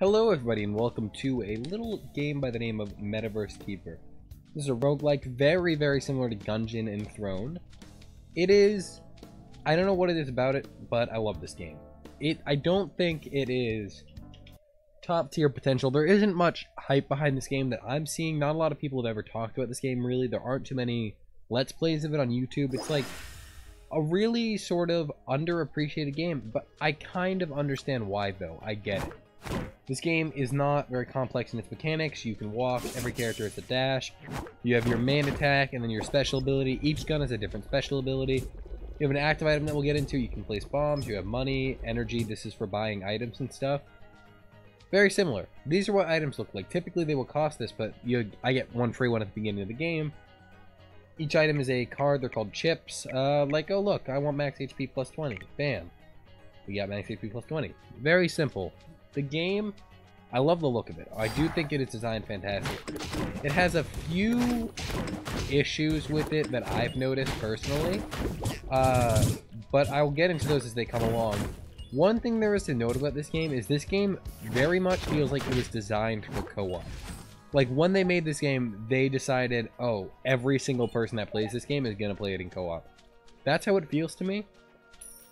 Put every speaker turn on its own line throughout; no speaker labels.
Hello everybody and welcome to a little game by the name of Metaverse Keeper. This is a roguelike very similar to Gungeon and Throne. It is... I don't know what it is about it, but I love this game. I don't think it is top tier potential. There isn't much hype behind this game that I'm seeing. Not a lot of people have ever talked about this game really. There aren't too many Let's Plays of it on YouTube. It's like a really sort of underappreciated game, but I kind of understand why though. I get it. This game is not very complex in its mechanics. You can walk, every character has a dash. You have your main attack and then your special ability. Each gun has a different special ability. You have an active item that we'll get into. You can place bombs, you have money, energy. This is for buying items and stuff. Very similar. These are what items look like. Typically they will cost this, but I get one free one at the beginning of the game. Each item is a card. They're called chips. Like, oh look, I want max HP plus 20. Bam. We got max HP plus 20. Very simple. The game, I love the look of it. I do think it is designed fantastic. It has a few issues with it that I've noticed personally, but I will get into those as they come along. One thing there is to note about this game is this game very much feels like it was designed for co-op. Like, when they made this game, they decided, oh, every single person that plays this game is going to play it in co-op. That's how it feels to me.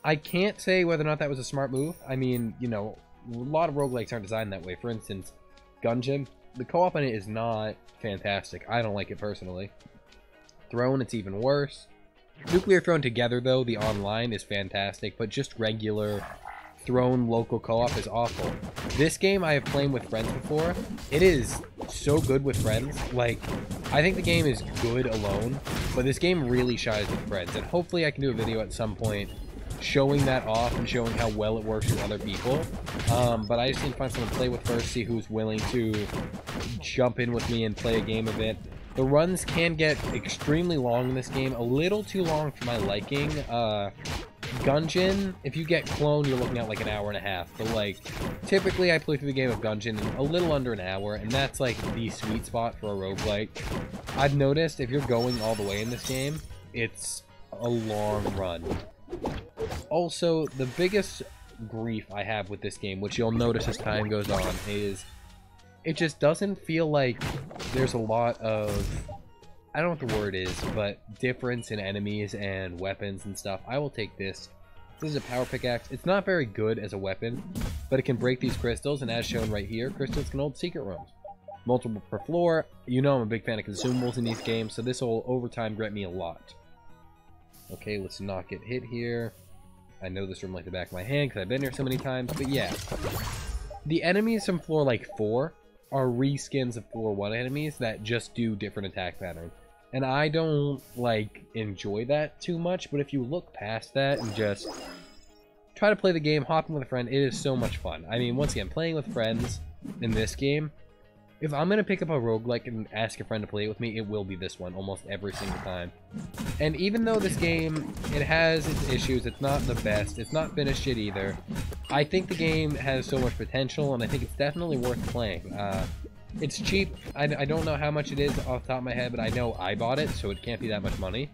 I can't say whether or not that was a smart move. I mean, you know, a lot of roguelikes aren't designed that way. For instance, Gungeon, the co-op in it is not fantastic. I don't like it personally. Throne, it's even worse. Nuclear Throne together, though, the online is fantastic, but just regular Throne local co-op is awful. This game I have played with friends before. It is so good with friends. Like, I think the game is good alone, but this game really shines with friends, and hopefully I can do a video at some point showing that off and showing how well it works with other people. But I just need to find someone to play with first, see who's willing to jump in with me and play a game of it. The runs can get extremely long in this game, a little too long for my liking. Gungeon, if you get clone, you're looking at like an hour and a half. But like, typically I play through the game of Gungeon in a little under an hour, and that's like the sweet spot for a roguelike. I've noticed if you're going all the way in this game, it's a long run. Also, the biggest grief I have with this game, which you'll notice as time goes on, is it just doesn't feel like there's a lot of, I don't know what the word is, but difference in enemies and weapons and stuff. I will take this. This is a power pickaxe. It's not very good as a weapon, but it can break these crystals, and as shown right here, crystals can hold secret rooms. Multiple per floor. You know I'm a big fan of consumables in these games, so this will over time grant me a lot. Okay, let's not get hit here. I know this room like the back of my hand because I've been here so many times, but yeah. The enemies from floor like 4 are reskins of floor 1 enemies that just do different attack patterns. And I don't, like, enjoy that too much, but if you look past that and just try to play the game, hop in with a friend, it is so much fun. I mean, once again, playing with friends in this game, if I'm going to pick up a roguelike and ask a friend to play it with me, it will be this one almost every single time. And even though this game, it has its issues, it's not the best, it's not finished yet either, I think the game has so much potential, and I think it's definitely worth playing. It's cheap. I don't know how much it is off the top of my head, but I know I bought it, so it can't be that much money.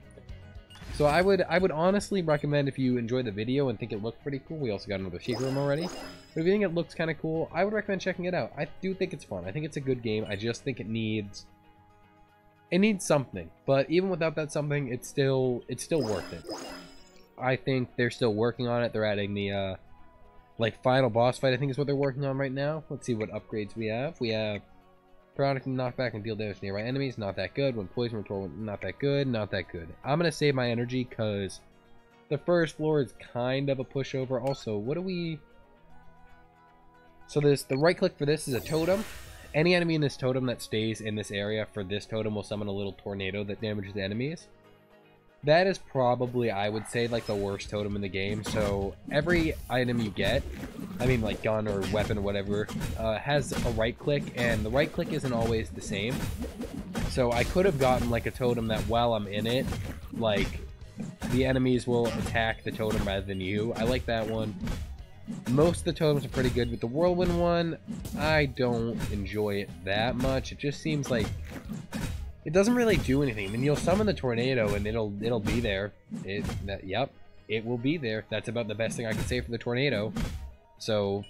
So I would honestly recommend, if you enjoy the video and think it looked pretty cool, we also got another secret room already, but if you think it looks kind of cool, I would recommend checking it out. I do think it's fun. I think it's a good game. I just think it needs something. But even without that something, it's still worth it. I think they're still working on it. They're adding the like final boss fight, I think is what they're working on right now. Let's see what upgrades we have. We have product knockback and deal damage to nearby enemies, not that good. When poison restore, not that good, not that good. I'm gonna save my energy because the first floor is kind of a pushover. Also, what do we... So the right click for this is a totem. Any enemy in this totem that stays in this area for this totem will summon a little tornado that damages enemies. That is probably, I would say, like the worst totem in the game. So every item you get, I mean like gun or weapon or whatever, has a right click, and the right click isn't always the same. So I could have gotten like a totem that while I'm in it, like the enemies will attack the totem rather than you. I like that one. Most of the totems are pretty good, but the whirlwind one, I don't enjoy it that much. It just seems like it doesn't really do anything. I mean, you'll summon the tornado and it'll be there. Yep, it will be there. That's about the best thing I can say for the tornado. So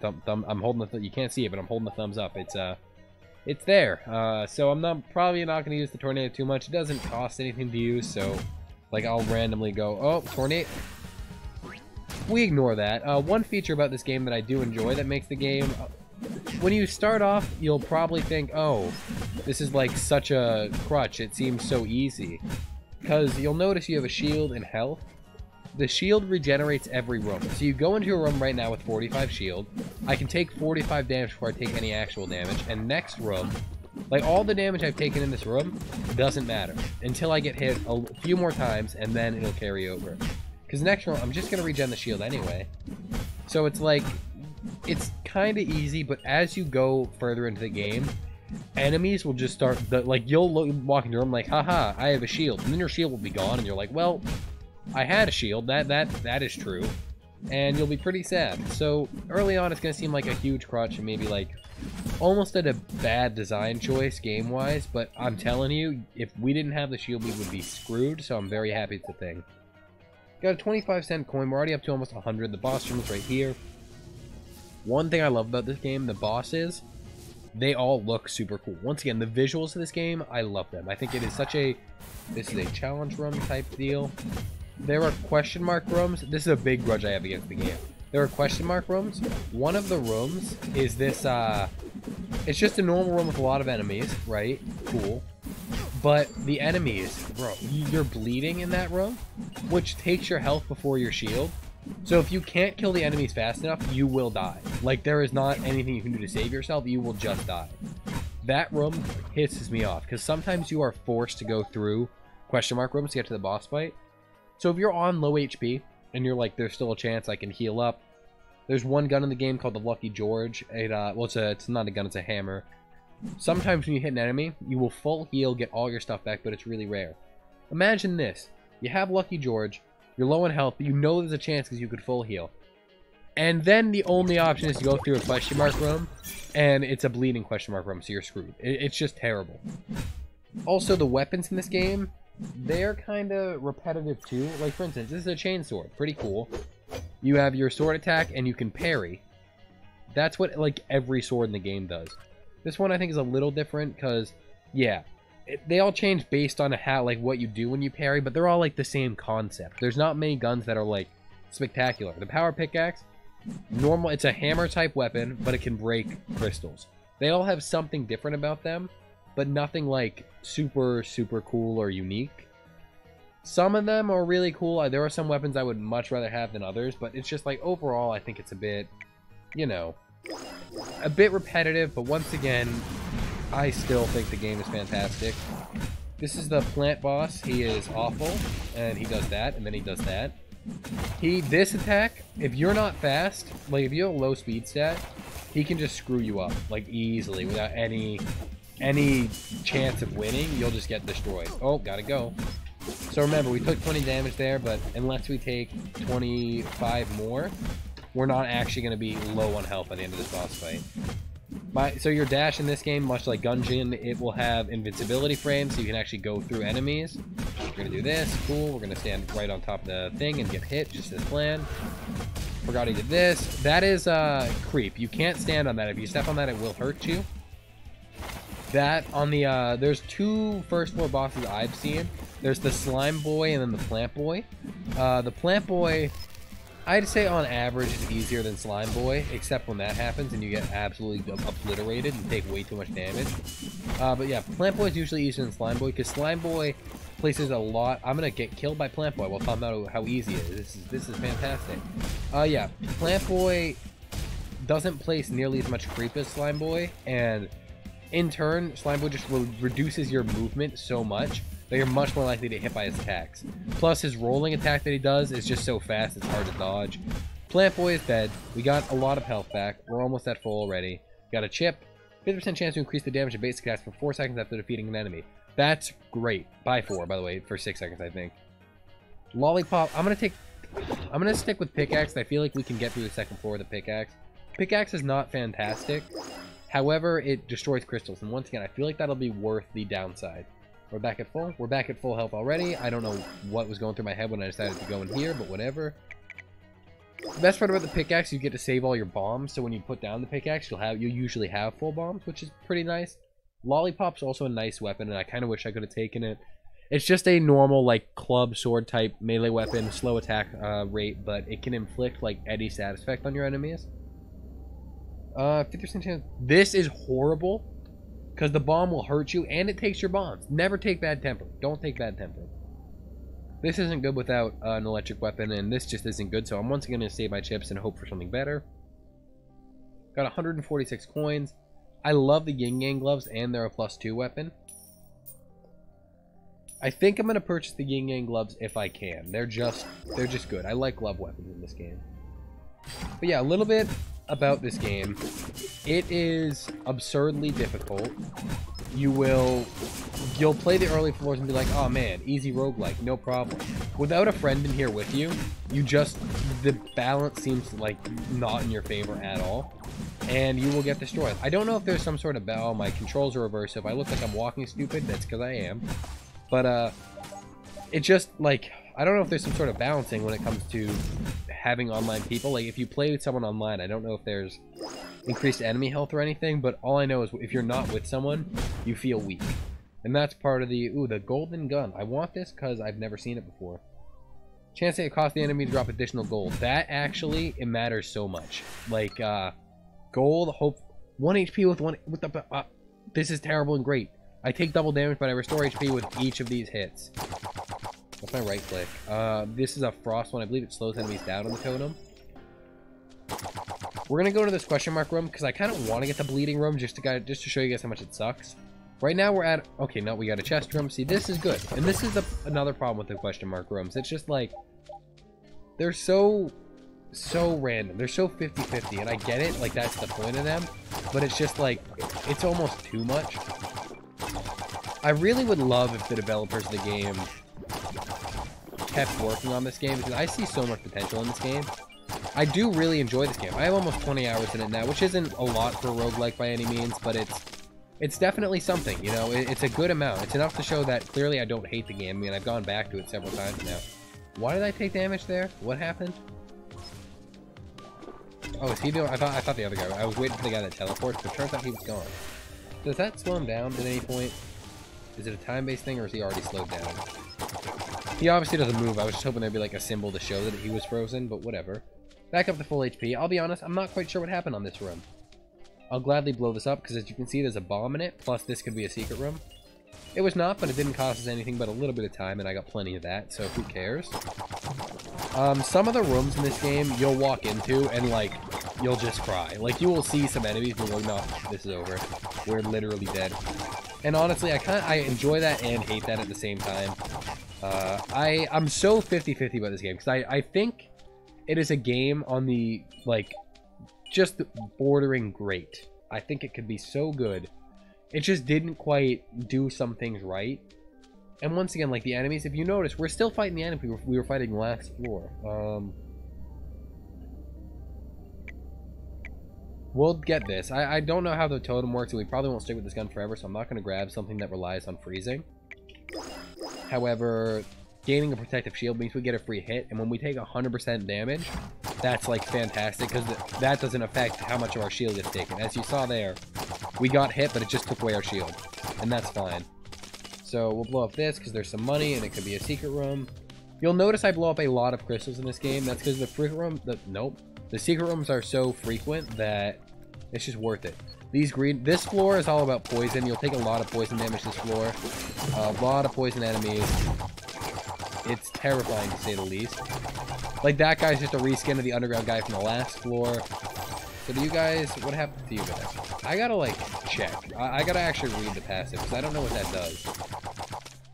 I'm holding the, you can't see it, but I'm holding the thumbs up. It's there. So I'm probably not going to use the tornado too much. It doesn't cost anything to use, so like I'll randomly go, oh, tornado. We ignore that. One feature about this game that I do enjoy that makes the game, when you start off, you'll probably think, oh, this is like such a crutch. It seems so easy. Because you'll notice you have a shield and health. The shield regenerates every room. So you go into a room right now with 45 shield. I can take 45 damage before I take any actual damage. And next room, like all the damage I've taken in this room, doesn't matter. Until I get hit a few more times, and then it'll carry over. Because next room, I'm just going to regen the shield anyway. So it's like, it's kind of easy, but as you go further into the game, enemies will just start, like, you'll walk into a room like, haha, I have a shield. And then your shield will be gone, and you're like, well, I had a shield, that is true. And you'll be pretty sad. So, early on, it's going to seem like a huge crutch, and maybe, like, almost at a bad design choice, game-wise, but I'm telling you, if we didn't have the shield, we would be screwed, so I'm very happy it's a thing. Got a 25-cent coin, we're already up to almost 100, the boss room is right here. One thing I love about this game, the bosses, they all look super cool. Once again, the visuals of this game, I love them. I think it is such a, this is a challenge room type deal. There are question mark rooms. This is a big grudge I have against the game. There are question mark rooms. One of the rooms is this, it's just a normal room with a lot of enemies, right? Cool. But the enemies, bro, you're bleeding in that room, which takes your health before your shield. So if you can't kill the enemies fast enough, you will die. Like, there is not anything you can do to save yourself, you will just die. That room pisses me off, because sometimes you are forced to go through question mark rooms to get to the boss fight. So if you're on low HP, and you're like, there's still a chance I can heal up, there's one gun in the game called the Lucky George. Well, it's not a gun, it's a hammer. Sometimes when you hit an enemy, you will full heal, get all your stuff back, but it's really rare. Imagine this. You have Lucky George, you're low on health, but you know there's a chance because you could full heal. And then the only option is to go through a question mark room, and it's a bleeding question mark room, so you're screwed. It's just terrible. Also, the weapons in this game, they're kind of repetitive too. Like, for instance, this is a chain sword. Pretty cool. You have your sword attack, and you can parry. That's what, like, every sword in the game does. This one, I think, is a little different, because, yeah, they all change based on how, like, what you do when you parry, but they're all, like, the same concept. There's not many guns that are, like, spectacular. The power pickaxe, normal, it's a hammer-type weapon, but it can break crystals. They all have something different about them, but nothing, like, super, super cool or unique. Some of them are really cool. There are some weapons I would much rather have than others, but it's just, like, overall, I think it's a bit, you know, a bit repetitive, but once again, I still think the game is fantastic. This is the plant boss. He is awful, and he does that, and then he does that. This attack, if you're not fast, like if you have a low speed stat, he can just screw you up, like easily, without any chance of winning. You'll just get destroyed. Oh, gotta go. So remember, we took 20 damage there, but unless we take 25 more, we're not actually going to be low on health at the end of this boss fight. So your dash in this game, much like Gungeon, it will have invincibility frames, so you can actually go through enemies. We're going to do this. Cool. We're going to stand right on top of the thing and get hit, just as planned. Forgot he did this. That is creep. You can't stand on that. If you step on that, it will hurt you. That, on the, there's two first floor bosses I've seen. There's the Slime Boy and then the Plant Boy. The Plant Boy, I'd say on average is easier than Slime Boy, except when that happens and you get absolutely obliterated and take way too much damage. But yeah, Plant Boy is usually easier than Slime Boy, because Slime Boy places a lot. I'm gonna get killed by Plant Boy while talking about how easy it is. This is fantastic. Yeah, Plant Boy doesn't place nearly as much creep as Slime Boy, and in turn, Slime Boy just reduces your movement so much that you're much more likely to get hit by his attacks. Plus, his rolling attack that he does is just so fast, it's hard to dodge. Plant Boy is dead. We got a lot of health back. We're almost at full already. Got a chip. 50% chance to increase the damage of basic attacks for 4 seconds after defeating an enemy. That's great. By 4, by the way, for 6 seconds, I think. Lollipop. I'm gonna stick with pickaxe. I feel like we can get through the second floor with a pickaxe. Pickaxe is not fantastic. However, it destroys crystals, and once again, I feel like that'll be worth the downside. We're back at full. We're back at full health already. I don't know what was going through my head when I decided to go in here, but whatever. The best part about the pickaxe, you get to save all your bombs, so when you put down the pickaxe, you'll usually have full bombs, which is pretty nice. Lollipop's also a nice weapon, and I kind of wish I could have taken it. It's just a normal, like, club, sword type melee weapon, slow attack rate, but it can inflict, like, any status effect on your enemies. 50% chance. This is horrible, because the bomb will hurt you, and it takes your bombs. Never take bad temper. Don't take bad temper. This isn't good without an electric weapon, and this just isn't good, so I'm once again going to save my chips and hope for something better. Got 146 coins. I love the yin yang gloves, and they're a +2 weapon. I think I'm going to purchase the yin yang gloves if I can. They're just good. I like glove weapons in this game. But yeah, a little bit about this game. It is absurdly difficult. You'll play the early floors and be like, oh man, easy roguelike, no problem. Without a friend in here with you, the balance seems like not in your favor at all, and you will get destroyed. I don't know if there's some sort of bell. My controls are reversed, so if I look like I'm walking stupid, that's because I am. But it just, like, I don't know if there's some sort of balancing when it comes to having online people. Like, if you play with someone online, I don't know if there's increased enemy health or anything, but all I know is if you're not with someone, you feel weak. And that's part of the golden gun. I want this because I've never seen it before. Chance that it costs the enemy to drop additional gold. That actually, it matters so much. Like, gold, 1 HP with the, this is terrible and great. I take double damage, but I restore HP with each of these hits. What's my right click? This is a frost one. I believe it slows enemies down on the totem. We're gonna go to this question mark room because I kind of want to get the bleeding room just to show you guys how much it sucks. Right now we're at, okay, no, we got a chest room. See, this is good, and this is another problem with the question mark rooms. It's just like they're so random. They're so 50-50, and I get it. Like, that's the point of them, but it's just like it's almost too much. I really would love if the developers of the game kept working on this game, because I see so much potential in this game. I do really enjoy this game. I have almost 20 hours in it now, which isn't a lot for a roguelike by any means, but it's definitely something, you know. It's a good amount. It's enough to show that clearly I don't hate the game. I mean, I've gone back to it several times now. Why did I take damage there? What happened? Oh, is he doing? I thought the other guy. I was waiting for the guy that teleports, but it turns out he was gone. Does that slow him down at any point? Is it a time-based thing, or is he already slowed down? He obviously doesn't move. I was just hoping there'd be like a symbol to show that he was frozen, but whatever. Back up to full HP. I'll be honest, I'm not quite sure what happened on this room. I'll gladly blow this up, because as you can see, there's a bomb in it, plus this could be a secret room. It was not, but it didn't cost us anything but a little bit of time, and I got plenty of that, so who cares? Some of the rooms in this game, you'll walk into, and, like, you'll just cry. Like, you will see some enemies, and you're like, no, this is over. We're literally dead. And honestly, I enjoy that and hate that at the same time. I'm so 50-50 about this game, because I think it is a game on the, like, just bordering great. I think it could be so good. It just didn't quite do some things right. And once again, like the enemies, if you notice, we're still fighting the enemy we were fighting last floor. We'll get this. I don't know how the totem works, and we probably won't stick with this gun forever, so I'm not going to grab something that relies on freezing. However, gaining a protective shield means we get a free hit, and when we take 100% damage, that's like fantastic, because that doesn't affect how much of our shield gets taken. As you saw there, we got hit, but it just took away our shield, and that's fine. So we'll blow up this, because there's some money, and it could be a secret room. You'll notice I blow up a lot of crystals in this game. That's because the secret room, the secret rooms are so frequent that it's just worth it. This floor is all about poison. You'll take a lot of poison damage this floor. A lot of poison enemies. It's terrifying, to say the least. Like, that guy's just a reskin of the underground guy from the last floor. So do you guys... What happened to you guys? I gotta, like, check. I gotta actually read the passive, because I don't know what that does.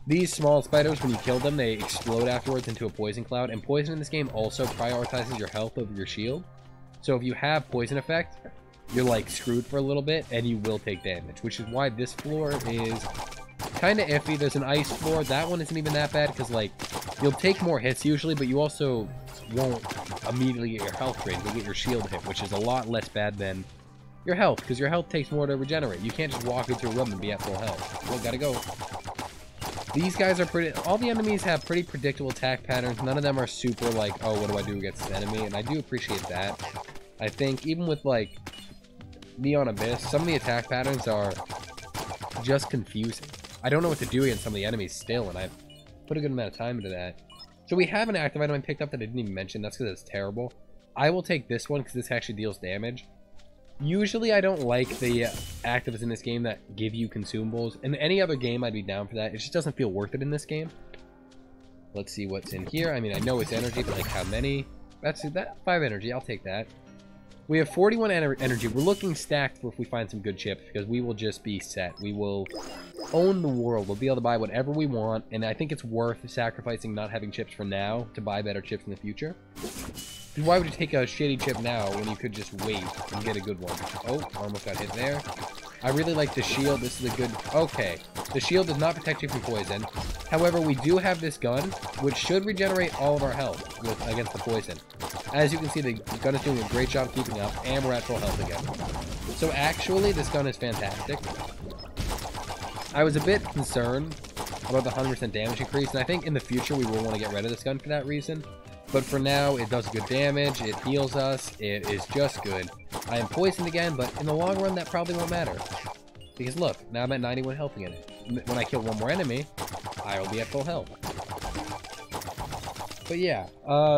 These small spiders, when you kill them, they explode afterwards into a poison cloud. And poison in this game also prioritizes your health over your shield. So if you have poison effect, you're, like, screwed for a little bit, and you will take damage. Which is why this floor is kind of iffy. There's an ice floor. That one isn't even that bad, because, like, you'll take more hits usually, but you also won't immediately get your health drained. You'll get your shield hit, which is a lot less bad than your health, because your health takes more to regenerate. You can't just walk into a room and be at full health. Well, gotta go. These guys are pretty... All the enemies have pretty predictable attack patterns. None of them are super like, oh, what do I do against this enemy? And I do appreciate that. I think even with, like, Neon Abyss, some of the attack patterns are just confusing. I don't know what to do against some of the enemies still, and I've put a good amount of time into that. So we have an active item I picked up that I didn't even mention. That's because it's terrible. I will take this one because this actually deals damage. Usually I don't like the actives in this game that give you consumables. In any other game I'd be down for that. It just doesn't feel worth it in this game. Let's see what's in here. I mean, I know it's energy, but like how many? That's that 5 energy. I'll take that. We have 41 energy. We're looking stacked for if we find some good chips, because we will just be set. We will own the world. We'll be able to buy whatever we want, and I think it's worth sacrificing not having chips for now to buy better chips in the future. Why would you take a shitty chip now when you could just wait and get a good one? Oh, almost got hit there. I really like the shield. This is a good... Okay. The shield does not protect you from poison. However, we do have this gun, which should regenerate all of our health against the poison. As you can see, the gun is doing a great job keeping up, and we're at full health again. So actually, this gun is fantastic. I was a bit concerned about the 100% damage increase, and I think in the future we will want to get rid of this gun for that reason. But for now, it does good damage, it heals us, it is just good. I am poisoned again, but in the long run, that probably won't matter. Because look, now I'm at 91 health again. When I kill one more enemy, I will be at full health. But yeah,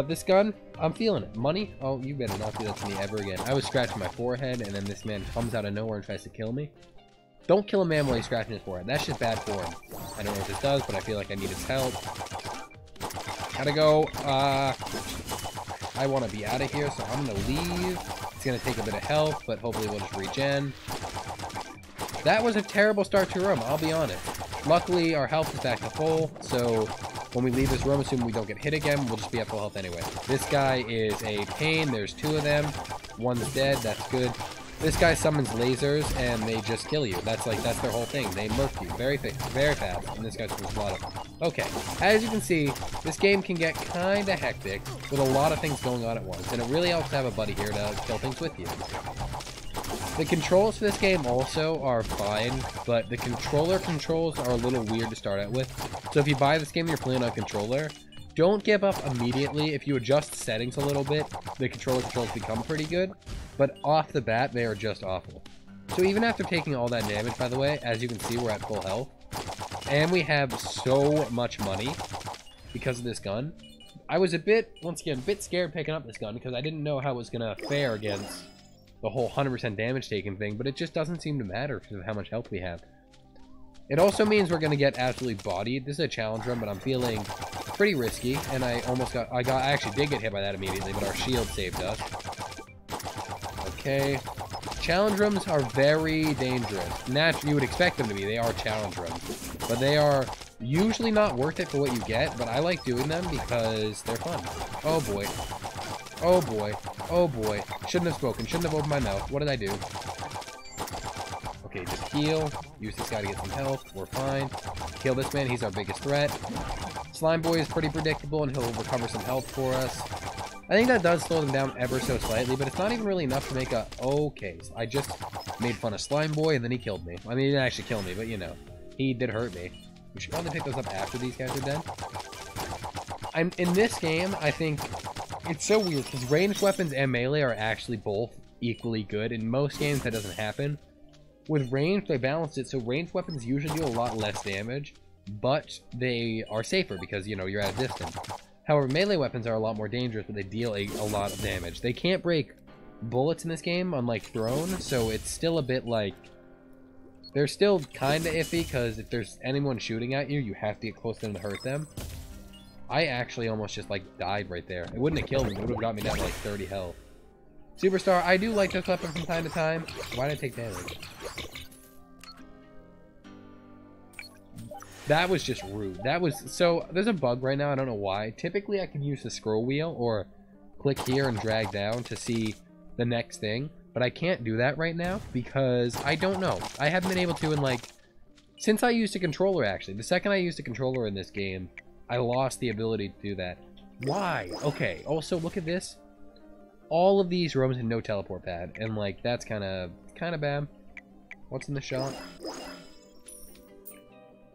this gun, I'm feeling it. Money? Oh, you better not do that to me ever again. I was scratching my forehead, and then this man comes out of nowhere and tries to kill me. Don't kill a man while he's scratching his forehead. That's just bad form. I don't know what this does, but I feel like I need his help. Gotta go. I want to be out of here, so I'm going to leave. It's going to take a bit of health, but hopefully we'll just regen. That was a terrible start to a room, I'll be honest. Luckily, our health is back to full, so when we leave this room, assuming we don't get hit again, we'll just be at full health anyway. This guy is a pain. There's 2 of them. One's dead. That's good. This guy summons lasers, and they just kill you. That's their whole thing. They murk you very fast, and this guy's supposed to lot of them. Okay, as you can see, this game can get kinda hectic with a lot of things going on at once, and it really helps to have a buddy here to kill things with you. The controls for this game also are fine, but the controller controls are a little weird to start out with. So if you buy this game and you're playing on a controller, don't give up immediately. If you adjust settings a little bit, the controller controls become pretty good. But off the bat, they are just awful. So even after taking all that damage, by the way, as you can see, we're at full health. And we have so much money because of this gun. I was once again, a bit scared picking up this gun because I didn't know how it was going to fare against the whole 100% damage taken thing. But it just doesn't seem to matter because of how much health we have. It also means we're going to get absolutely bodied. This is a challenge run, but I'm feeling pretty risky. And I actually did get hit by that immediately, but our shield saved us. Okay. Challenge rooms are very dangerous. Naturally, you would expect them to be. They are challenge rooms. But they are usually not worth it for what you get, but I like doing them because they're fun. Oh boy. Oh boy. Oh boy. Shouldn't have spoken. Shouldn't have opened my mouth. What did I do? Okay, just heal. Use this guy to get some health. We're fine. Kill this man. He's our biggest threat. Slime Boy is pretty predictable, and he'll recover some health for us. I think that does slow them down ever so slightly, but it's not even really enough to make a... Okay, so I just made fun of Slime Boy, and then he killed me. I mean, he didn't actually kill me, but you know. He did hurt me. We should probably pick those up after these guys are dead. In this game, I think... It's so weird, because ranged weapons and melee are actually both equally good. In most games, that doesn't happen. With range, they balanced it, so ranged weapons usually do a lot less damage, but they are safer because, you know, you're at a distance. However, melee weapons are a lot more dangerous, but they deal a lot of damage. They can't break bullets in this game, unlike Throne, so it's still a bit like... They're still kind of iffy, because if there's anyone shooting at you, you have to get close to them to hurt them. I actually almost just, like, died right there. It wouldn't have killed me, it would have got me down to, like, 30 health. Superstar, I do like this weapon from time to time. Why did I take damage? That was just rude. That was... So, there's a bug right now, I don't know why. Typically, I can use the scroll wheel, or click here and drag down to see the next thing. But I can't do that right now, because I don't know. I haven't been able to in, like... Since I used a controller, actually. The second I used a controller in this game, I lost the ability to do that. Why? Okay, also, look at this. All of these rooms have no teleport pad, and, like, that's kind of bad. What's in the shop?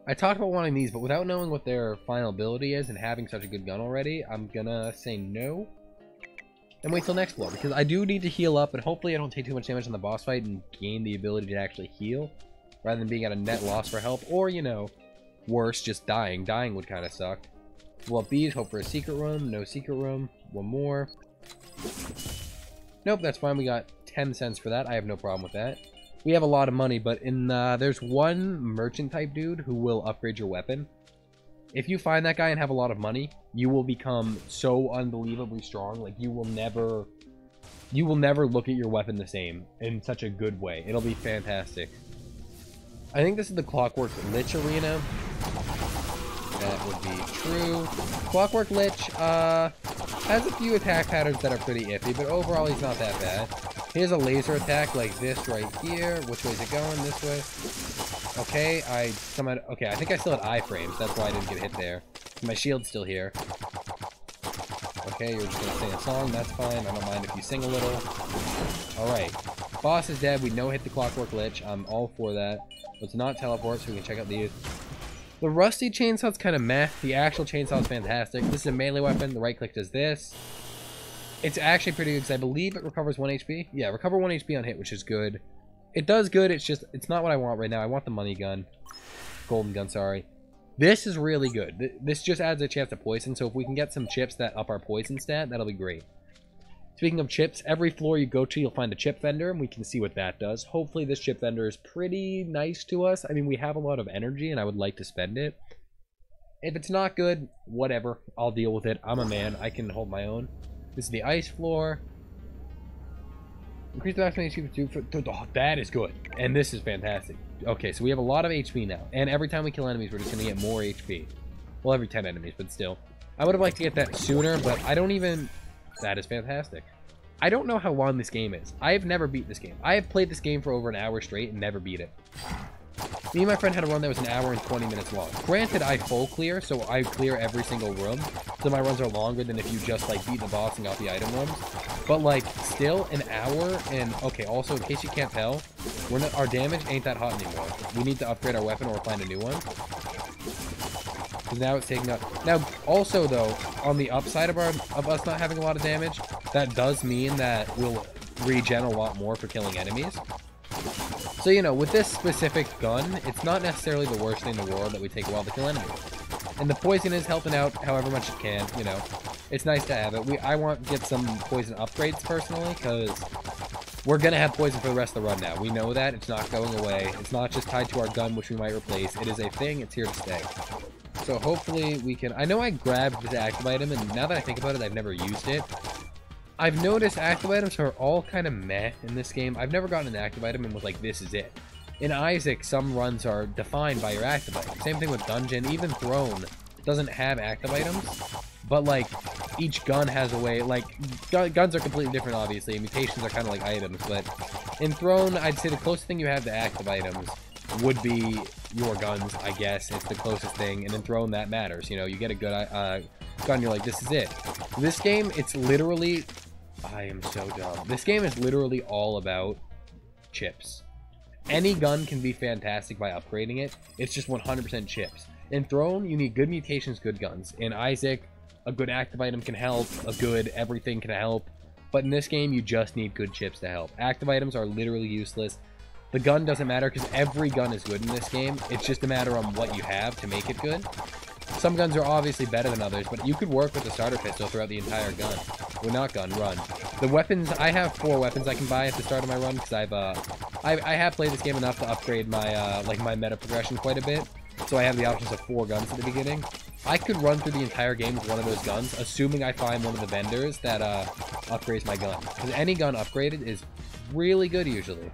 I talked about wanting these, but without knowing what their final ability is and having such a good gun already, I'm gonna say no. And wait till next floor, because I do need to heal up, and hopefully I don't take too much damage on the boss fight and gain the ability to actually heal, rather than being at a net loss for help, or, you know, worse, just dying. Dying would kind of suck. Pull up these, hope for a secret room. No secret room. One more. Nope, that's fine. We got 10 cents for that. I have no problem with that. We have a lot of money, but there's one merchant type dude who will upgrade your weapon. If you find that guy and have a lot of money, you will become so unbelievably strong. Like, you will never look at your weapon the same in such a good way. It'll be fantastic. I think this is the Clockwork Lich arena. That would be true. Clockwork Lich has a few attack patterns that are pretty iffy, but overall he's not that bad. Here's a laser attack like this right here. Which way is it going? This way. Okay, okay, I think I still had iframes. That's why I didn't get hit there. My shield's still here. Okay, you're just gonna sing a song. That's fine. I don't mind if you sing a little. Alright. Boss is dead. We no-hit the Clockwork Lich. I'm all for that. Let's not teleport so we can check out these. The rusty chainsaw's kind of meh. The actual chainsaw is fantastic. This is a melee weapon. The right click does this. It's actually pretty good because I believe it recovers 1 HP. Yeah, recover 1 HP on hit, which is good. It does good. It's just, it's not what I want right now. I want the money gun. Golden gun, sorry. This is really good. This just adds a chance to poison, so if we can get some chips that up our poison stat, that'll be great. Speaking of chips, every floor you go to, you'll find a chip vendor, and we can see what that does. Hopefully this chip vendor is pretty nice to us. I mean, we have a lot of energy, and I would like to spend it. If it's not good, whatever. I'll deal with it. I'm a man. I can hold my own. This is the ice floor. Increase the maximum HP. Oh, that is good. And this is fantastic. Okay, so we have a lot of HP now. And every time we kill enemies, we're just going to get more HP. Well, every 10 enemies, but still. I would have liked to get that sooner, but I don't even... That is fantastic. I don't know how long this game is. I have never beat this game. I have played this game for over an hour straight and never beat it. Me and my friend had a run that was an hour and 20 minutes long. Granted, I full clear, so I clear every single room. So my runs are longer than if you just, like, beat the boss and got the item rooms. But, like, still, an hour and... Okay, also, in case you can't tell, our damage ain't that hot anymore. We need to upgrade our weapon or find a new one. Because now it's taking up... Now, also, though, on the upside of us not having a lot of damage, that does mean that we'll regen a lot more for killing enemies. So, you know, with this specific gun, it's not necessarily the worst thing in the world that we take a while to kill enemies. And the poison is helping out however much it can, you know. It's nice to have it. I want to get some poison upgrades, personally, because we're going to have poison for the rest of the run now. We know that. It's not going away. It's not just tied to our gun, which we might replace. It is a thing. It's here to stay. So hopefully we can... I know I grabbed this active item, and now that I think about it, I've never used it. I've noticed active items are all kind of meh in this game. I've never gotten an active item and was like, this is it. In Isaac, some runs are defined by your active item. Same thing with Dungeon. Even Throne doesn't have active items. But, like, each gun has a way... Like, guns are completely different, obviously. Mutations are kind of like items. But in Throne, I'd say the closest thing you have to active items would be your guns, I guess. It's the closest thing. And in Throne, that matters. You know, you get a good gun, you're like, this is it. This game, it's literally... I am so dumb. This game is literally all about chips. Any gun can be fantastic by upgrading it. It's just 100% chips. In Throne, you need good mutations, good guns. In Isaac, a good active item can help. A good everything can help. But in this game, you just need good chips to help. Active items are literally useless. The gun doesn't matter because every gun is good in this game. It's just a matter of what you have to make it good. Some guns are obviously better than others, but you could work with the starter pistol throughout the entire gun. Well, not gun, run. The weapons, I have 4 weapons I can buy at the start of my run, because I have played this game enough to upgrade my, like, my meta progression quite a bit. So I have the options of 4 guns at the beginning. I could run through the entire game with one of those guns, assuming I find one of the vendors that, upgrades my gun. Because any gun upgraded is really good, usually.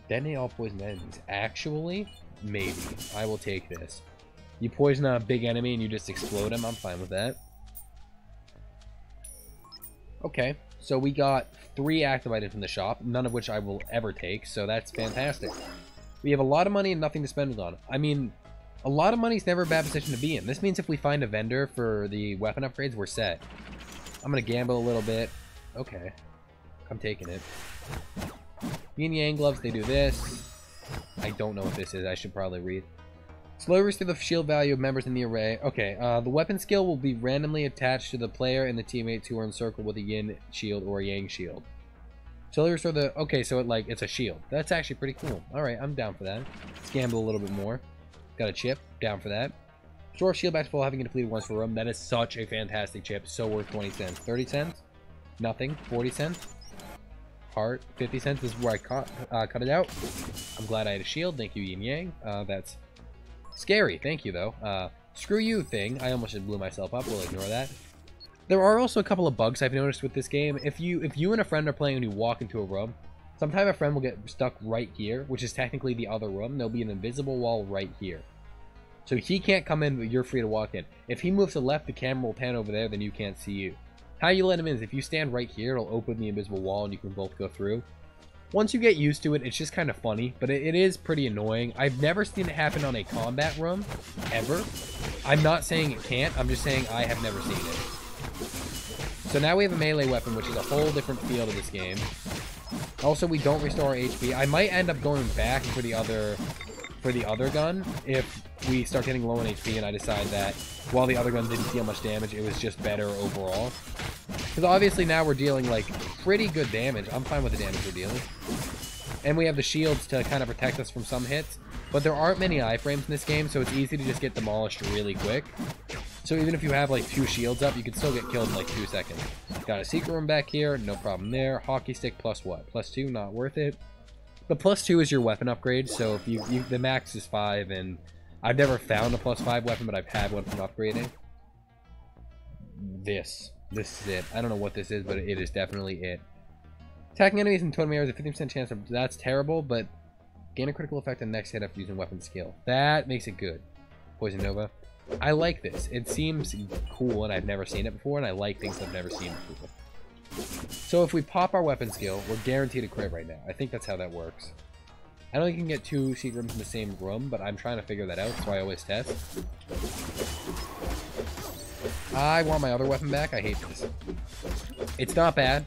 Detonate all poison enemies. Actually, maybe. I will take this. You poison a big enemy and you just explode him. I'm fine with that. Okay, so we got 3 active items in the shop, none of which I will ever take, so that's fantastic. We have a lot of money and nothing to spend it on. I mean, a lot of money is never a bad position to be in. This means if we find a vendor for the weapon upgrades, we're set. I'm going to gamble a little bit. Okay, I'm taking it. Yin Yang gloves, they do this. I don't know what this is. I should probably read. Slowly restore the shield value of members in the array. Okay, the weapon skill will be randomly attached to the player and the teammates who are encircled with a yin shield or a yang shield. Slowly restore the... Okay, so it's a shield. That's actually pretty cool. Alright, I'm down for that. Let's gamble a little bit more. Got a chip. Down for that. Restore shield back to full, having it depleted once per room. That is such a fantastic chip. So worth 20 cents. 30 cents? Nothing. 40 cents? Heart. 50 cents. This is where I cut it out. I'm glad I had a shield. Thank you, yin yang. That's... scary. Thank you, though. Screw you thing. I almost just blew myself up. We'll ignore that. There are also a couple of bugs I've noticed with this game. If you and a friend are playing and you walk into a room, sometimes a friend will get stuck right here, which is technically the other room. There'll be an invisible wall right here. So he can't come in, but you're free to walk in. If he moves to the left, the camera will pan over there, then you can't see you. How you let him in is if you stand right here, it'll open the invisible wall and you can both go through. Once you get used to it, it's just kind of funny, but it is pretty annoying. I've never seen it happen on a combat room, ever. I'm not saying it can't, I'm just saying I have never seen it. So now we have a melee weapon, which is a whole different feel to this game. Also, we don't restore our HP. I might end up going back for the other gun if we start getting low on HP and I decide that while the other gun didn't deal much damage, it was just better overall. Because obviously now we're dealing like pretty good damage. I'm fine with the damage we're dealing. And we have the shields to kind of protect us from some hits. But there aren't many iframes in this game, so it's easy to just get demolished really quick. So even if you have like 2 shields up, you can still get killed in like 2 seconds. Got a secret room back here, no problem there. Hockey stick plus what? Plus 2, not worth it. The plus 2 is your weapon upgrade, so if the max is 5, and I've never found a plus 5 weapon, but I've had one from upgrading. This is it. I don't know what this is, but it is definitely it. Attacking enemies in totem areas, a 50% chance of... That's terrible, but gain a critical effect on next hit after using weapon skill. That makes it good. Poison Nova. I like this. It seems cool, and I've never seen it before, and I like things I've never seen before. So if we pop our weapon skill, we're guaranteed a crit right now. I think that's how that works. I don't think you can get 2 secret rooms in the same room, but I'm trying to figure that out, so I always test. I want my other weapon back. I hate this. It's not bad.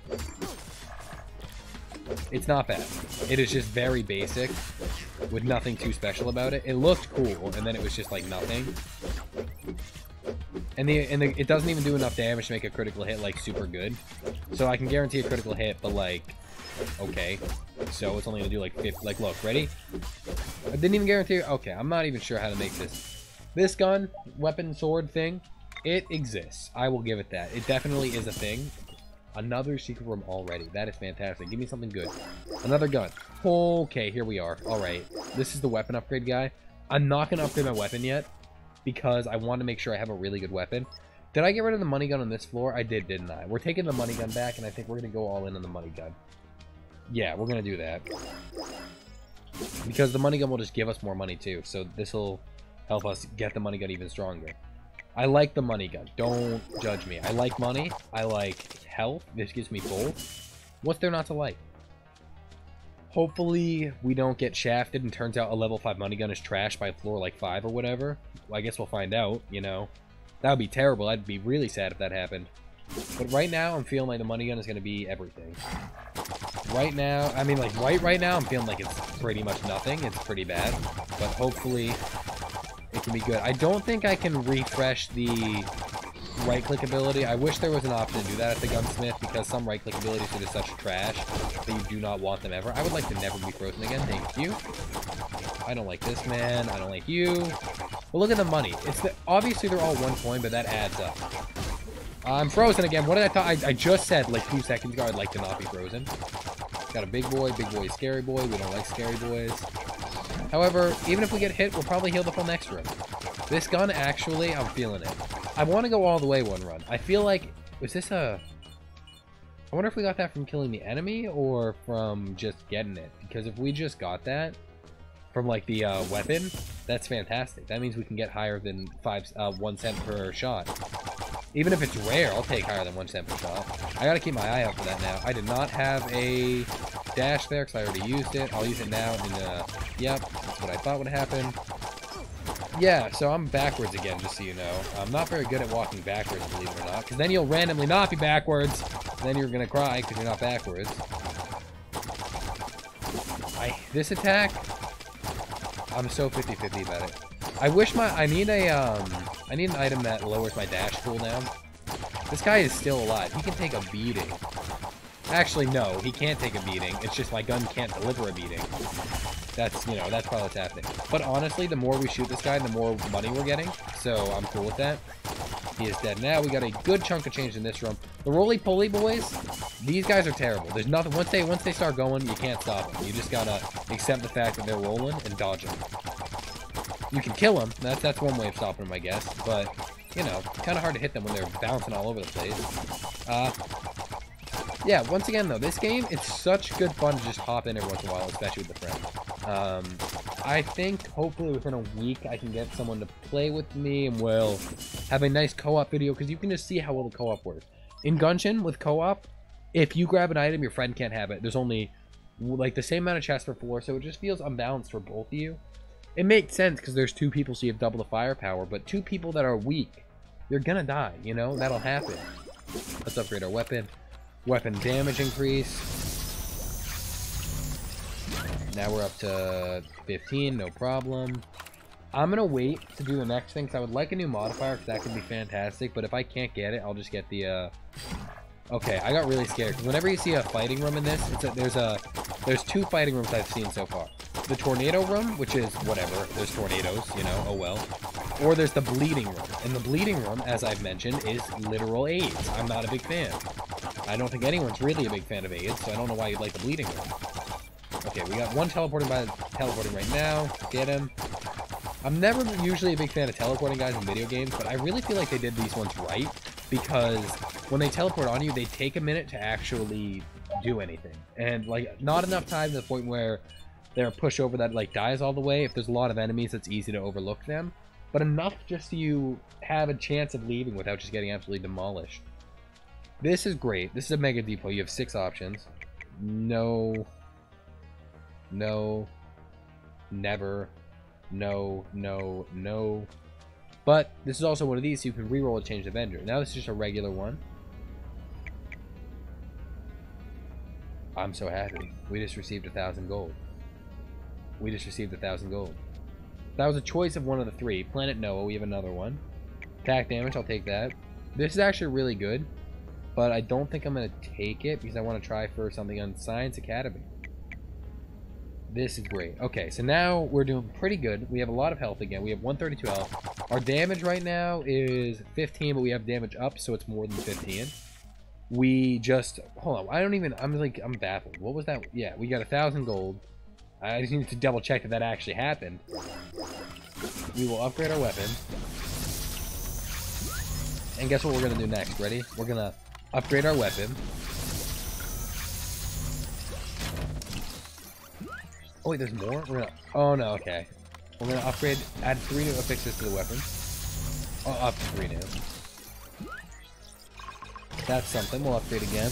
It's not bad. It is just very basic with nothing too special about it. It looked cool, and then it was just like nothing. And it doesn't even do enough damage to make a critical hit like super good. So I can guarantee a critical hit, but like, okay. So it's only gonna do like 50. Like, look, ready? I didn't even guarantee. Okay, I'm not even sure how to make this. This gun, weapon, sword thing, it exists. I will give it that. It definitely is a thing. Another secret room already. That is fantastic. Give me something good. Another gun. Okay, here we are. All right. This is the weapon upgrade guy. I'm not going to upgrade my weapon yet because I want to make sure I have a really good weapon. Did I get rid of the money gun on this floor? I did, didn't I? We're taking the money gun back, and I think we're going to go all in on the money gun. Yeah, we're going to do that. Because the money gun will just give us more money, too. So this will help us get the money gun even stronger. I like the money gun. Don't judge me. I like money. I like health. This gives me both. What's there not to like? Hopefully we don't get shafted and turns out a level 5 money gun is trash by floor like 5 or whatever. Well, I guess we'll find out, you know. That would be terrible. I'd be really sad if that happened. But right now, I'm feeling like the money gun is going to be everything. Right now, I mean, like, right now, I'm feeling like it's pretty much nothing. It's pretty bad. But hopefully it can be good. I don't think I can refresh the right-click ability. I wish there was an option to do that at the gunsmith, because some right-click abilities are just such trash that you do not want them ever. I would like to never be frozen again. Thank you. I don't like this, man. I don't like you. Well, look at the money. Obviously, they're all 1 coin, but that adds up. I'm frozen again. What did I thought? I just said like 2 seconds ago I'd like to not be frozen. Got a big boy is scary boy. We don't like scary boys. However, even if we get hit, we'll probably heal the full next run. This gun, actually, I'm feeling it. I want to go all the way one run. I feel like, was this a... I wonder if we got that from killing the enemy or from just getting it. Because if we just got that from like the weapon, that's fantastic. That means we can get higher than 1 cent per shot. Even if it's rare, I'll take higher than 1 cent per shot. I gotta keep my eye out for that now. I did not have a dash there because I already used it. I'll use it now. And, yep, that's what I thought would happen. Yeah, so I'm backwards again, just so you know. I'm not very good at walking backwards, believe it or not. Because then you'll randomly not be backwards. And then you're gonna cry because you're not backwards. This attack, I'm so 50-50 about it. I wish I need an item that lowers my dash cooldown. This guy is still alive. He can take a beating. Actually, no, he can't take a beating. It's just my gun can't deliver a beating. That's, you know, that's probably what's happening. But honestly, the more we shoot this guy, the more money we're getting. So I'm cool with that. He is dead now. We got a good chunk of change in this room. The roly-poly boys, these guys are terrible. There's nothing, once they start going, you can't stop them. You just gotta accept the fact that they're rolling and dodge them. You can kill them. That's one way of stopping them, I guess. But, you know, kind of hard to hit them when they're bouncing all over the place. Yeah, once again, though, this game, it's such good fun to just hop in every once in a while, especially with a friend. I think, hopefully, within a week, I can get someone to play with me, and we'll have a nice co-op video, because you can just see how well the co-op works. In Gungeon, with co-op, if you grab an item, your friend can't have it. There's only, like, the same amount of chests per floor, so it just feels unbalanced for both of you. It makes sense, because there's 2 people, so you have double the firepower, but 2 people that are weak, you're gonna die, you know? That'll happen. Let's upgrade our weapon. Weapon damage increase. Now we're up to 15, no problem. I'm going to wait to do the next thing, because I would like a new modifier, because that could be fantastic. But if I can't get it, I'll just get the... Okay, I got really scared. Whenever you see a fighting room in this, there's 2 fighting rooms I've seen so far. The tornado room, which is whatever. There's tornadoes, you know, oh well. Or there's the bleeding room. And the bleeding room, as I've mentioned, is literal AIDS. I'm not a big fan. I don't think anyone's really a big fan of AIDS, so I don't know why you'd like the bleeding room. Okay, we got one teleporting right now. Get him. I'm never usually a big fan of teleporting guys in video games, but I really feel like they did these ones right, because when they teleport on you, they take a minute to actually do anything. And, like, not enough time to the point where they're a pushover that, like, dies all the way. If there's a lot of enemies, it's easy to overlook them. But enough just so you have a chance of leaving without just getting absolutely demolished. This is great. This is a mega depot. You have 6 options. No. No. Never. No. No. No. But this is also one of these, so you can reroll a changed Avenger. Now this is just a regular one. I'm so happy. We just received 1,000 gold. We just received 1,000 gold. That was a choice of one of the 3. Planet Noah, we have another one. Attack damage, I'll take that. This is actually really good. But I don't think I'm going to take it, because I want to try for something on Science Academy. This is great. Okay, so now we're doing pretty good. We have a lot of health again. We have 132 health. Our damage right now is 15, but we have damage up, so it's more than 15. We just... Hold on, I'm baffled. What was that? Yeah, we got 1,000 gold. I just need to double check that actually happened. We will upgrade our weapon. And guess what we're going to do next? Ready? We're going to upgrade our weapon. Oh wait, there's more? We're gonna... Oh no, okay. We're gonna upgrade, add 3 new affixes to the weapon. Oh, up to 3 new. That's something, we'll upgrade again.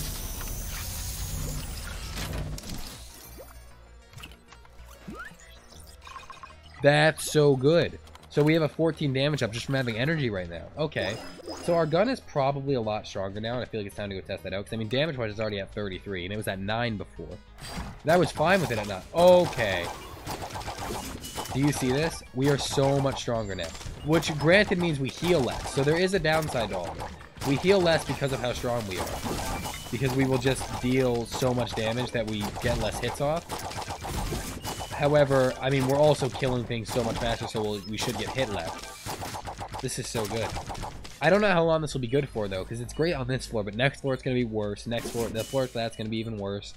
That's so good. So we have a 14 damage up just from having energy right now. Okay. So our gun is probably a lot stronger now, and I feel like it's time to go test that out. Because, I mean, damage-wise, it's already at 33, and it was at 9 before. That was fine with it at 9. Okay. Do you see this? We are so much stronger now. Which, granted, means we heal less. So there is a downside to all of it. We heal less because of how strong we are. Because we will just deal so much damage that we get less hits off. However, I mean, we're also killing things so much faster, so we should get hit less. This is so good. I don't know how long this will be good for, though, because it's great on this floor, but next floor it's going to be worse. Next floor, the floor after that's going to be even worse.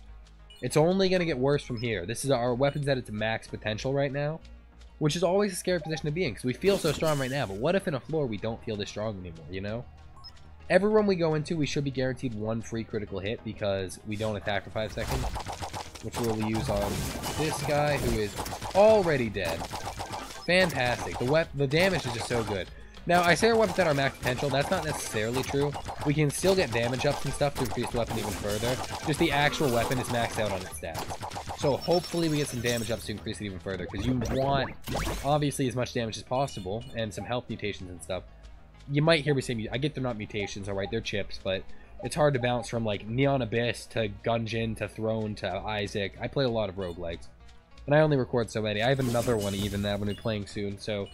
It's only going to get worse from here. This is our weapon's at its max potential right now, which is always a scary position to be in, because we feel so strong right now, but what if in a floor we don't feel this strong anymore, you know? Every room we go into, we should be guaranteed 1 free critical hit, because we don't attack for 5 seconds. Which we'll use on this guy, who is already dead. Fantastic. The damage is just so good. Now, I say our weapon's at our max potential. That's not necessarily true. We can still get damage ups and stuff to increase the weapon even further. Just the actual weapon is maxed out on its stats. So hopefully we get some damage ups to increase it even further. Because you want, obviously, as much damage as possible. And some health mutations and stuff. You might hear me say, I get they're not mutations, alright? They're chips, but... It's hard to bounce from, like, Neon Abyss to Gungeon to Throne to Isaac. I play a lot of roguelikes. And I only record so many. I have another one even that I'm going to be playing soon, so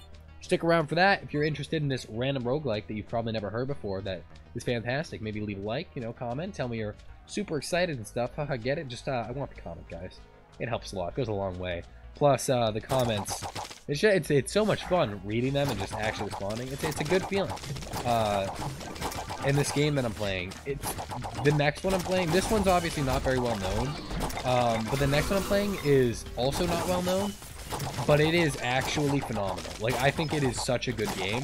stick around for that. If you're interested in this random roguelike that you've probably never heard before, that is fantastic, maybe leave a like, comment, tell me you're super excited and stuff. Haha, get it? Just, I want the comment, guys. It helps a lot. It goes a long way. Plus, the comments, it's so much fun reading them and just actually responding. It's a good feeling. In this game that I'm playing, the next one I'm playing, this one's obviously not very well known, but the next one I'm playing is also not well known, but it is actually phenomenal. Like, I think it is such a good game.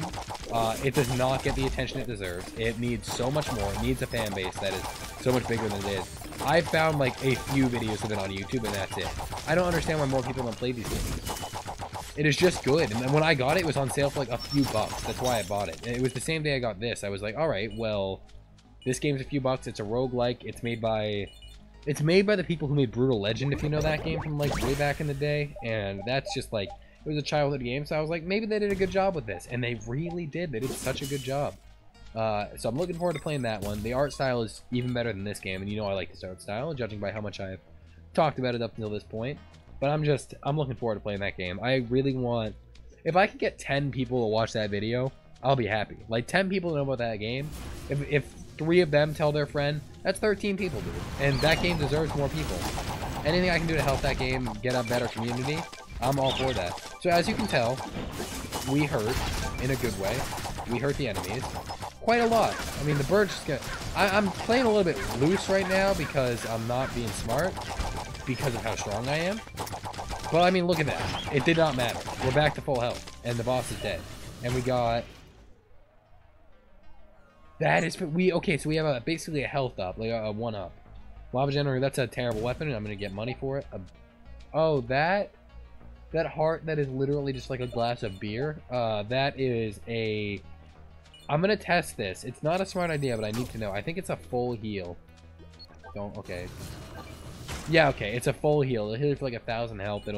It does not get the attention it deserves. It needs so much more. It needs a fan base that is so much bigger than it is. I've found like a few videos of it on YouTube, and that's it. I don't understand why more people don't play these games. It is just good, and then when I got it, it was on sale for like a few bucks. That's why I bought it. And it was the same day I got this. I was like, alright, well, this game's a few bucks. It's a roguelike. It's made by the people who made Brutal Legend, if you know that game from like way back in the day. And that's just like, it was a childhood game, so I was like, maybe they did a good job with this. And they really did. They did such a good job. So I'm looking forward to playing that one. The art style is even better than this game, and I like this art style, judging by how much I've talked about it up until this point. But I'm looking forward to playing that game. I really want, if I could get 10 people to watch that video, I'll be happy. Like, 10 people know about that game. If 3 of them tell their friend, that's 13 people, dude. And that game deserves more people. Anything I can do to help that game get a better community, I'm all for that. So as you can tell, we hurt in a good way. We hurt the enemies quite a lot. I mean, the bird's just gonna... I'm playing a little bit loose right now because I'm not being smart because of how strong I am. But I mean, look at that. It did not matter. We're back to full health, and the boss is dead. And we got... That is... Okay, so we have basically a health up, like a 1-up. Lava generator, that's a terrible weapon, and I'm going to get money for it. Oh, that heart that is literally just like a glass of beer, that is a... I'm going to test this. It's not a smart idea, but I need to know. I think it's a full heal. Okay. Yeah, okay, it's a full heal. It'll heal you for like 1,000 health.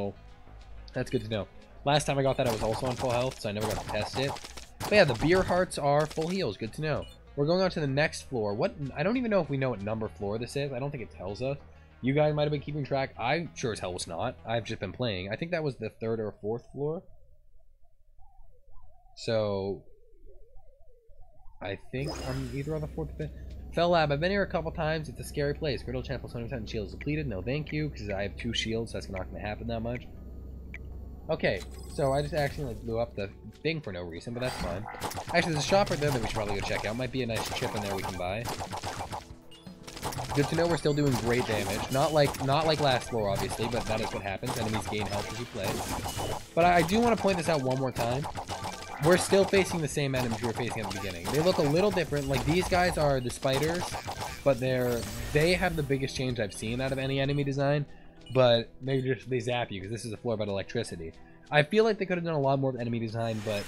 That's good to know. Last time I got that, I was also on full health, so I never got to test it. But yeah, the beer hearts are full heals. Good to know. We're going on to the next floor. I don't even know if we know what number floor this is. I don't think it tells us. You guys might have been keeping track. I sure as hell was not. I've just been playing. I think that was the 3rd or 4th floor. So I think I'm either on the 4th or 5th. Fell Lab, I've been here a couple times. It's a scary place. Critical chance plus 100% and shields depleted. No thank you, because I have 2 shields, so that's not going to happen that much. Okay, so I just accidentally blew up the thing for no reason, but that's fine. Actually, there's a shop right there that we should probably go check out. Might be a nice chip in there we can buy. Good to know we're still doing great damage. Not like last floor, obviously, but that is what happens. Enemies gain health as you play. But I do want to point this out one more time. We're still facing the same enemies we were facing at the beginning. They look a little different. Like, these guys are the spiders, but they have the biggest change I've seen out of any enemy design. But they zap you, because this is a floor about electricity. I feel like they could have done a lot more of enemy design, but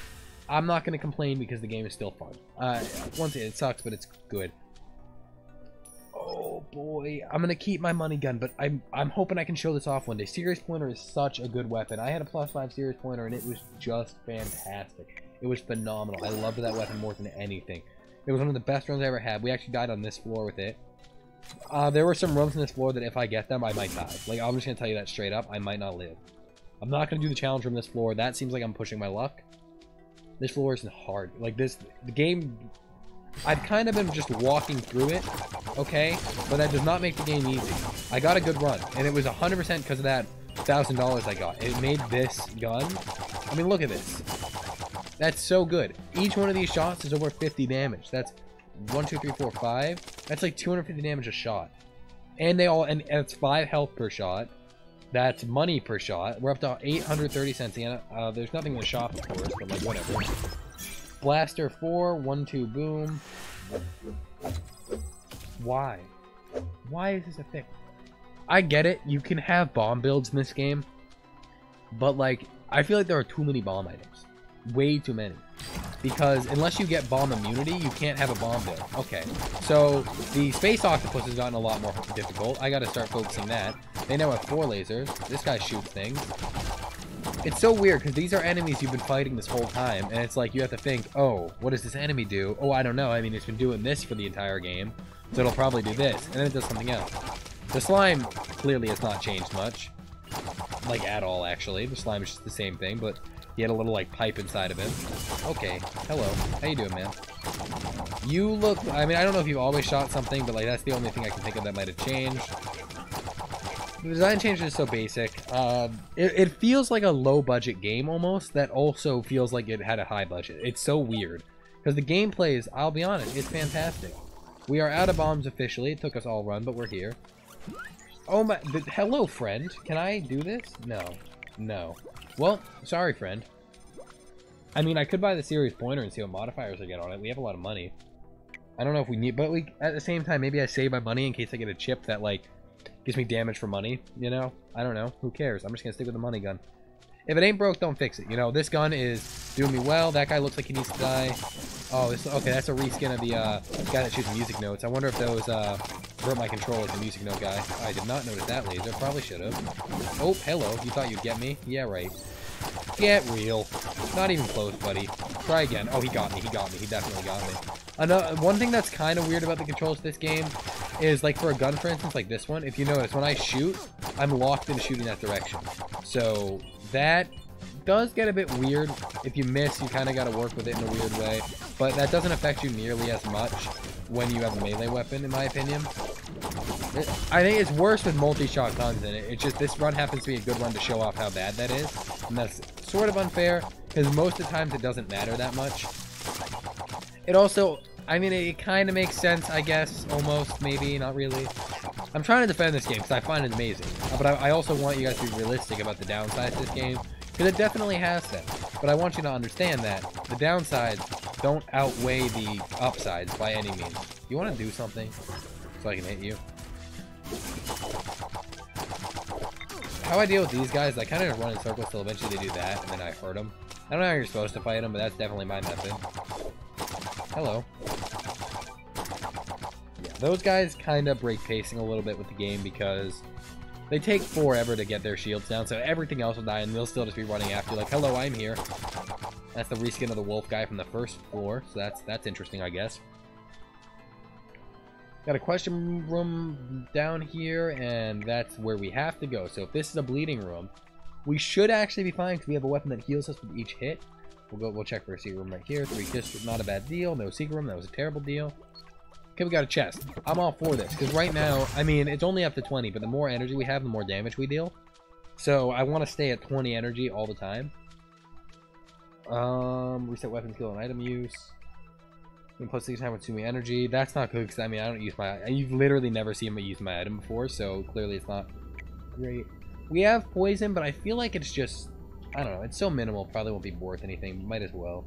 I'm not going to complain because the game is still fun. Once again, it sucks, but it's good. Oh boy, I'm going to keep my money gun, but I'm hoping I can show this off one day. Serious Pointer is such a good weapon. I had a +5 Serious Pointer, and it was just fantastic. It was phenomenal. I loved that weapon more than anything. It was one of the best runs I ever had. We actually died on this floor with it. There were some runs in this floor that if I get them, I might die. Like, I'm just going to tell you that straight up. I might not live. I'm not going to do the challenge from this floor. That seems like I'm pushing my luck. This floor isn't hard. Like, the game... I've kind of been just walking through it, okay? But that does not make the game easy. I got a good run, and it was 100% because of that $1,000 I got. It made this gun... I mean, look at this. That's so good. Each one of these shots is over 50 damage. That's 1, 2, 3, 4, 5. That's like 250 damage a shot. And it's 5 health per shot. That's money per shot. We're up to 830 cents. There's nothing in the shop, of course, but like, whatever. Blaster 4, 1, 2, boom. Why? Why is this a thing? I get it. You can have bomb builds in this game. But, like, I feel like there are too many bomb items. Way too many. Because unless you get bomb immunity, you can't have a bomb build. Okay, so the Space Octopus has gotten a lot more difficult. I gotta start focusing that. They now have 4 lasers. This guy shoots things. It's so weird, because these are enemies you've been fighting this whole time, and it's like you have to think, oh, what does this enemy do? Oh, I don't know. I mean, it's been doing this for the entire game, so it'll probably do this, and then it does something else. The slime clearly has not changed much. Like, at all, actually. The slime is just the same thing, but He had a little, like, pipe inside of him. Okay, hello. How you doing, man? You look... I mean, I don't know if you've always shot something, but, like, that's the only thing I can think of that might have changed. The design change is so basic. It feels like a low-budget game, almost, that also feels like it had a high budget. It's so weird. Because the gameplay is, I'll be honest, it's fantastic. We are out of bombs officially. It took us all run, but we're here. Oh my... hello, friend. Can I do this? No. No. Well, sorry, friend. I mean, I could buy the series pointer and see what modifiers I get on it. We have a lot of money. I don't know if we need... But we, at the same time, maybe I save my money in case I get a chip that, like, gives me damage for money, you know? I don't know. Who cares? I'm just gonna stick with the money gun. If it ain't broke, don't fix it. You know, this gun is doing me well. That guy looks like he needs to die. Oh, this... Okay, that's a reskin of the guy that shoots music notes. I wonder if those hurt my control as a music note guy. I did not notice that laser. Probably should have. Oh, hello. You thought you'd get me? Yeah, right. Get real. Not even close, buddy. Try again. Oh, he got me. He got me. He definitely got me. One thing that's kind of weird about the controls of this game is, like, for a gun, for instance, like this one, if you notice, when I shoot, I'm locked in shooting that direction. So, that does get a bit weird. If you miss, you kind of got to work with it in a weird way. But that doesn't affect you nearly as much when you have a melee weapon, in my opinion. I think it's worse with multi-shot guns in it. It's just this run happens to be a good run to show off how bad that is. And that's sort of unfair, because most of the times it doesn't matter that much. It also, I mean, it kind of makes sense, I guess, almost, maybe, not really. I'm trying to defend this game, because I find it amazing. But I also want you guys to be realistic about the downsides of this game, because it definitely has them. But I want you to understand that the downsides don't outweigh the upsides by any means. You want to do something so I can hit you? How I deal with these guys, I kind of run in circles till eventually they do that, and then I hurt them. I don't know how you're supposed to fight them, but that's definitely my method. Hello. Yeah, those guys kind of break pacing a little bit with the game because they take forever to get their shields down, so everything else will die, and they'll still just be running after you like, hello, I'm here. That's the reskin of the wolf guy from the first floor, so that's interesting, I guess. Got a question room down here, and that's where we have to go. So if this is a bleeding room, we should actually be fine because we have a weapon that heals us with each hit. We'll check for a secret room right here. 3 kisses, not a bad deal. No secret room, that was a terrible deal. Okay, we got a chest. I'm all for this because right now, I mean, it's only up to 20, but the more energy we have, the more damage we deal. So I want to stay at 20 energy all the time. Reset weapon skill and item use. Plus 6 times consuming energy. That's not good because I mean I don't use my. You've literally never seen me use my item before, so clearly it's not great. We have poison, but I feel like it's just, I don't know. It's so minimal, probably won't be worth anything. Might as well.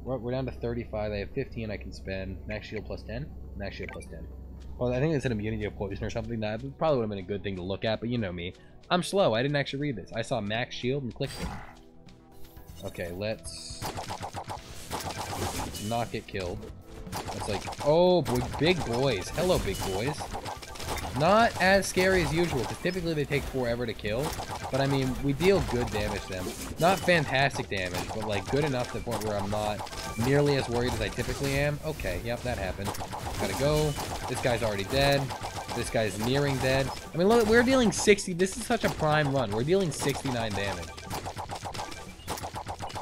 We're down to 35. I have 15 I can spend. Max shield plus 10. Max shield plus 10. Well, I think it's an immunity of poison or something. That probably would have been a good thing to look at, but you know me. I'm slow. I didn't actually read this. I saw max shield and clicked it. Okay, let's not get killed. It's like, oh boy, big boys. Hello, big boys. Not as scary as usual, because typically they take forever to kill. But I mean, we deal good damage to them. Not fantastic damage, but like good enough to the point where I'm not nearly as worried as I typically am. Okay, yep, that happened. Gotta go. This guy's already dead. This guy's nearing dead. I mean, look, we're dealing 60. This is such a prime run. We're dealing 69 damage.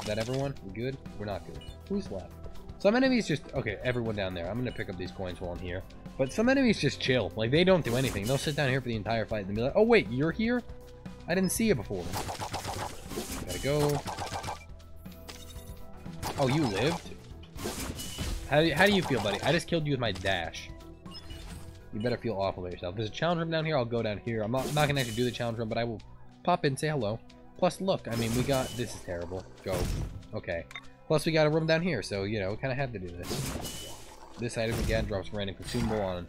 Is that everyone? We good? We're not good. Who's left? Some enemies just... Okay, everyone down there. I'm going to pick up these coins while I'm here. But some enemies just chill. Like, they don't do anything. They'll sit down here for the entire fight and be like, oh, wait, you're here? I didn't see you before. Gotta go. Oh, you lived? How do you feel, buddy? I just killed you with my dash. You better feel awful about yourself. There's a challenge room down here. I'll go down here. I'm not going to actually do the challenge room, but I will pop in and say hello. Plus, look. I mean, we got... This is terrible. Go. Okay. Plus, we got a room down here, so, you know, we kind of had to do this. This item, again, drops random consumable on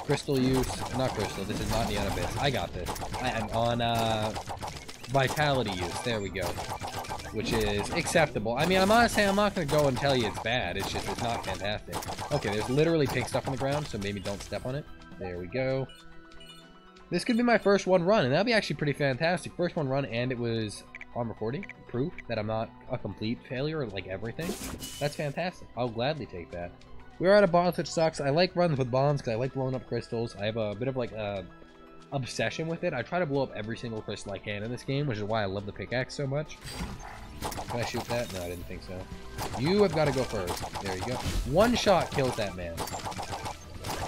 crystal use. Not crystal. This is not Neon Abyss. I got this. I'm on, vitality use. There we go. Which is acceptable. I mean, I'm not saying I'm not going to go and tell you it's bad. It's just, it's not fantastic. Okay, there's literally pink stuff on the ground, so maybe don't step on it. There we go. This could be my first one run, and that'd be actually pretty fantastic. First one run, and it was on recording. Proof that I'm not a complete failure of, like, everything. That's fantastic. I'll gladly take that. We're out of bombs, which sucks. I like runs with bombs because I like blowing up crystals. I have a bit of, like, obsession with it. I try to blow up every single crystal I can in this game, which is why I love the pickaxe so much. Can I shoot that? No, I didn't think so. You have got to go first. There you go. One shot kills that man.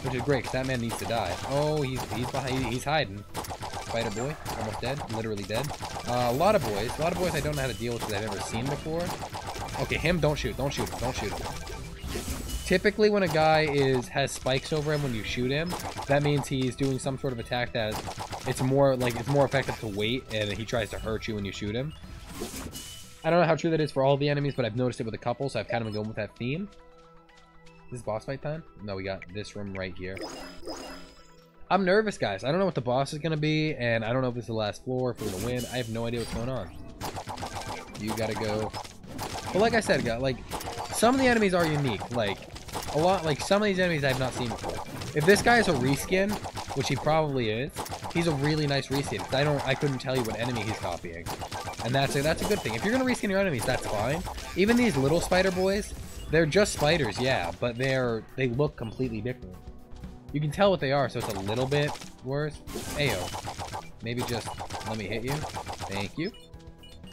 Which is great, because that man needs to die. Oh, he's behind. He's hiding. Spider boy. Almost dead. Literally dead. A lot of boys. A lot of boys I don't know how to deal with because I've never seen before. Okay, him, don't shoot. Don't shoot him. Don't shoot him. Typically, when a guy has spikes over him when you shoot him, that means he's doing some sort of attack that it's more effective to wait, and he tries to hurt you when you shoot him. I don't know how true that is for all the enemies, but I've noticed it with a couple, so I've kind of been going with that theme. This is boss fight time? No, we got this room right here. I'm nervous, guys. I don't know what the boss is going to be, and I don't know if this is the last floor, if we're going to win. I have no idea what's going on. You got to go. But like I said, guys, like, some of the enemies are unique. Like, some of these enemies I've not seen before. If this guy is a reskin, which he probably is, he's a really nice reskin. I couldn't tell you what enemy he's copying. And that's a good thing. If you're going to reskin your enemies, that's fine. Even these little spider boys, they're just spiders, yeah, but they look completely different. You can tell what they are, so it's a little bit worse. Ayo. Maybe just let me hit you. Thank you.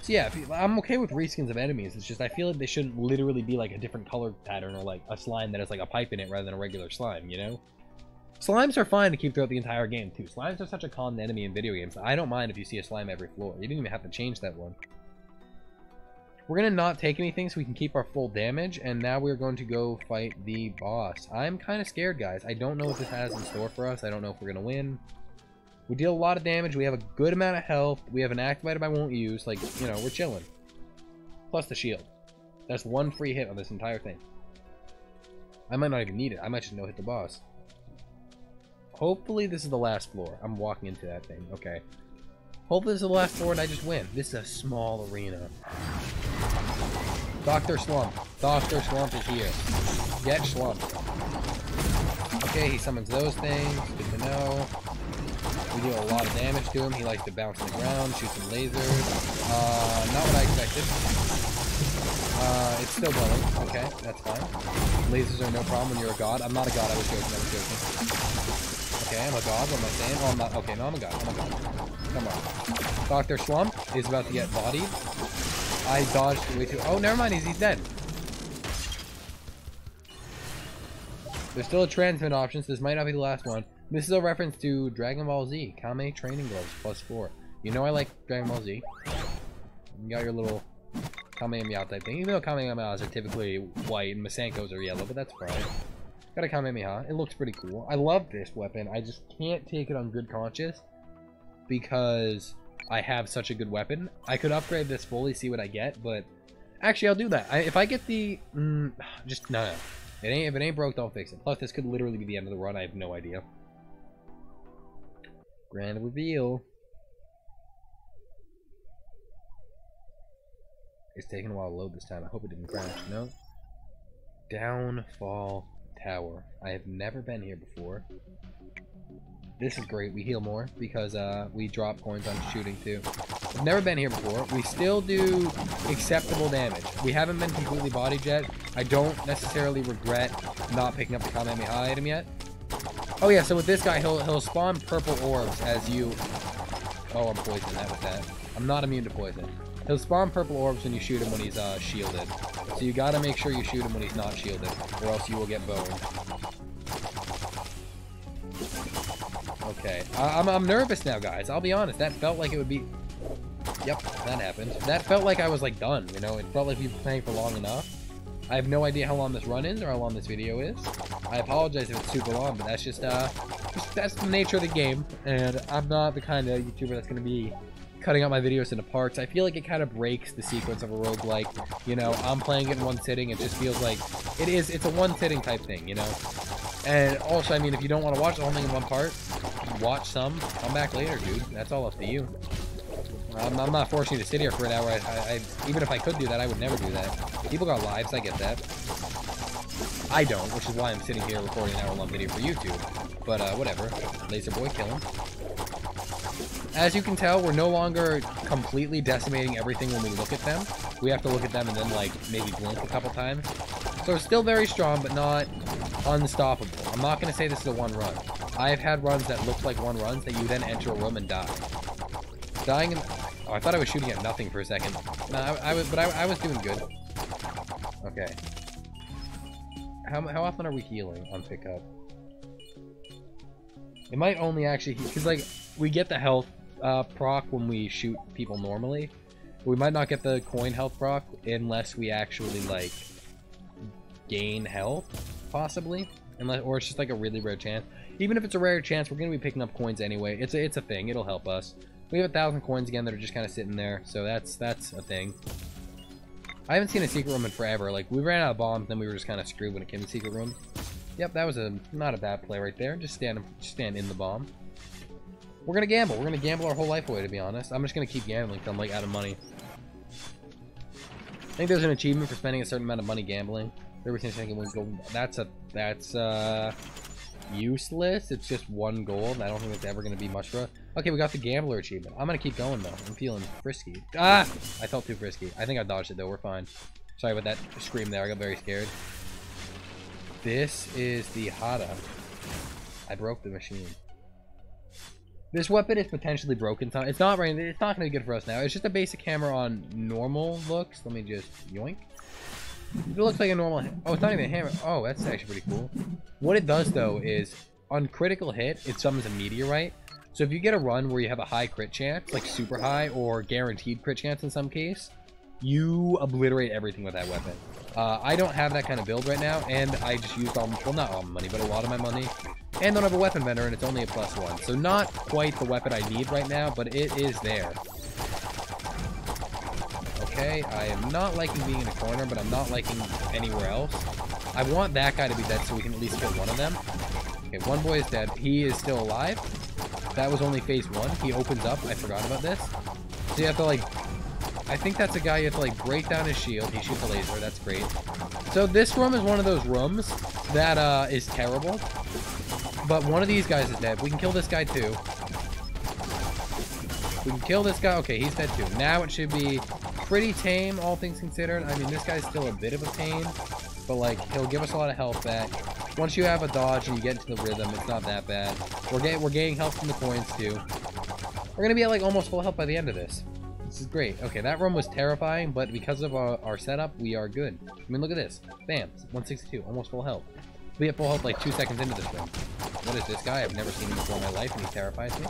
So yeah, I'm okay with reskins of enemies. It's just I feel like they shouldn't literally be like a different color pattern or like a slime that has like a pipe in it rather than a regular slime, you know? Slimes are fine to keep throughout the entire game, too. Slimes are such a common enemy in video games. I don't mind if you see a slime every floor. You didn't even have to change that one. We're going to not take anything so we can keep our full damage, and now we're going to go fight the boss. I'm kind of scared, guys. I don't know what this has in store for us. I don't know if we're going to win. We deal a lot of damage. We have a good amount of health. We have an active item I won't use. Like, you know, we're chilling. Plus the shield. That's one free hit on this entire thing. I might not even need it. I might just no-hit the boss. Hopefully this is the last floor. I'm walking into that thing. Okay. Hopefully this is the last floor and I just win. This is a small arena. Dr. Slump. Dr. Slump is here. Get slumped. Okay, he summons those things. Good to know. We deal a lot of damage to him. He likes to bounce on the ground, shoot some lasers. Not what I expected. It's still going. Okay, that's fine. Lasers are no problem when you're a god. I'm not a god. I was joking. Okay, I'm a god. What am I saying? Oh, I'm not. Okay, no, I'm a god. I'm a god. Come on. Dr. Slump is about to get bodied. I dodged way too. Oh, never mind. He's dead. There's still a transmit option, so this might not be the last one. This is a reference to Dragon Ball Z. Kame Training Gloves +4. You know I like Dragon Ball Z. You got your little Kamehameha type thing. Even though Kamehamehas are typically white and Masenkos are yellow, but that's fine. Got a Kamehameha. It looks pretty cool. I love this weapon. I just can't take it on good conscience because I have such a good weapon. I could upgrade this fully, see what I get, but actually I'll do that. If I get the just no. If it ain't broke, don't fix it. Plus, this could literally be the end of the run. I have no idea. Grand reveal. It's taking a while to load this time. I hope it didn't crash. No. Downfall Tower. I have never been here before. This is great. We heal more because we drop coins on shooting too. I've never been here before. We still do acceptable damage. We haven't been completely bodied yet. I don't necessarily regret not picking up the Kamehameha item yet. Oh yeah, so with this guy, he'll spawn purple orbs as you... Oh, I'm poisoned with that. I'm not immune to poison. He'll spawn purple orbs when you shoot him when he's shielded. So you gotta make sure you shoot him when he's not shielded, or else you will get boned. Okay, I'm nervous now, guys. I'll be honest. That felt like it would be... Yep, that happened. That felt like I was, like, done, you know? It felt like we've been playing for long enough. I have no idea how long this run is or how long this video is. I apologize if it's super long, but that's just that's the nature of the game. And I'm not the kind of YouTuber that's going to be cutting out my videos into parts. I feel like it kind of breaks the sequence of a roguelike. You know, I'm playing it in one sitting. It just feels like it's a one-sitting type thing, you know? And also, I mean, if you don't want to watch the whole thing in one part, watch some, come back later, dude. That's all up to you. I'm not forcing you to sit here for an hour. Even if I could do that, I would never do that. People got lives, I get that. I don't, which is why I'm sitting here recording an hour-long video for YouTube. But, whatever. Laser boy, kill him. As you can tell, we're no longer completely decimating everything when we look at them. We have to look at them and then, like, maybe blink a couple times. So we're still very strong, but not unstoppable. I'm not going to say this is a one run. I've had runs that look like one runs that you then enter a room and die. Dying in... Oh, I thought I was shooting at nothing for a second. No, I was doing good. Okay. How often are we healing on pickup? It might only actually, because like we get the health proc when we shoot people normally. We might not get the coin health proc unless we actually like gain health, possibly. Unless, or it's just like a really rare chance. Even if it's a rare chance, we're gonna be picking up coins anyway. It's a thing. It'll help us. We have 1,000 coins again that are just kind of sitting there, so that's a thing. I haven't seen a secret room in forever. Like, we ran out of bombs, then we were just kind of screwed when it came to secret room. Yep, that was not a bad play right there. Just stand in the bomb. We're gonna gamble. We're gonna gamble our whole life away, to be honest. I'm just gonna keep gambling until I'm like out of money. I think there's an achievement for spending a certain amount of money gambling. Every single thing will go. That's useless. It's just 1 gold. I don't think it's ever gonna be much for us. Okay, we got the gambler achievement. I'm gonna keep going though. I'm feeling frisky. Ah! I felt too frisky. I think I dodged it though. We're fine. Sorry about that scream there. I got very scared. This is the Hada. I broke the machine. This weapon is potentially broken. It's not right. It's not gonna be good for us now. It's just a basic hammer on normal looks. Let me just yoink. It looks like a normal. Oh, it's not even a hammer. Oh, that's actually pretty cool. What it does though is on critical hit, it summons a meteorite. So if you get a run where you have a high crit chance, like super high or guaranteed crit chance in some case, you obliterate everything with that weapon. I don't have that kind of build right now, and I just used all, well, not all my money, but a lot of my money, and don't have a weapon vendor, and it's only a +1. So not quite the weapon I need right now, but it is there. Okay, I am not liking being in a corner, but I'm not liking anywhere else. I want that guy to be dead so we can at least kill one of them. Okay, one boy is dead. He is still alive. That was only phase 1. He opens up. I forgot about this. So you have to, like... I think that's a guy you have to, like, break down his shield. He shoots a laser. That's great. So this room is one of those rooms that is terrible. But one of these guys is dead. We can kill this guy, too. We can kill this guy. Okay, he's dead, too. Now it should be pretty tame, all things considered. I mean, this guy's still a bit of a pain. But, like, he'll give us a lot of health back. Once you have a dodge and you get into the rhythm, it's not that bad. We're getting health from the coins, too. We're going to be at, like, almost full health by the end of this. This is great. Okay, that room was terrifying, but because of our setup, we are good. I mean, look at this. Bam. 162. Almost full health. We'll be at full health like 2 seconds into this room. What is this guy? I've never seen him before in my life, and he terrifies me.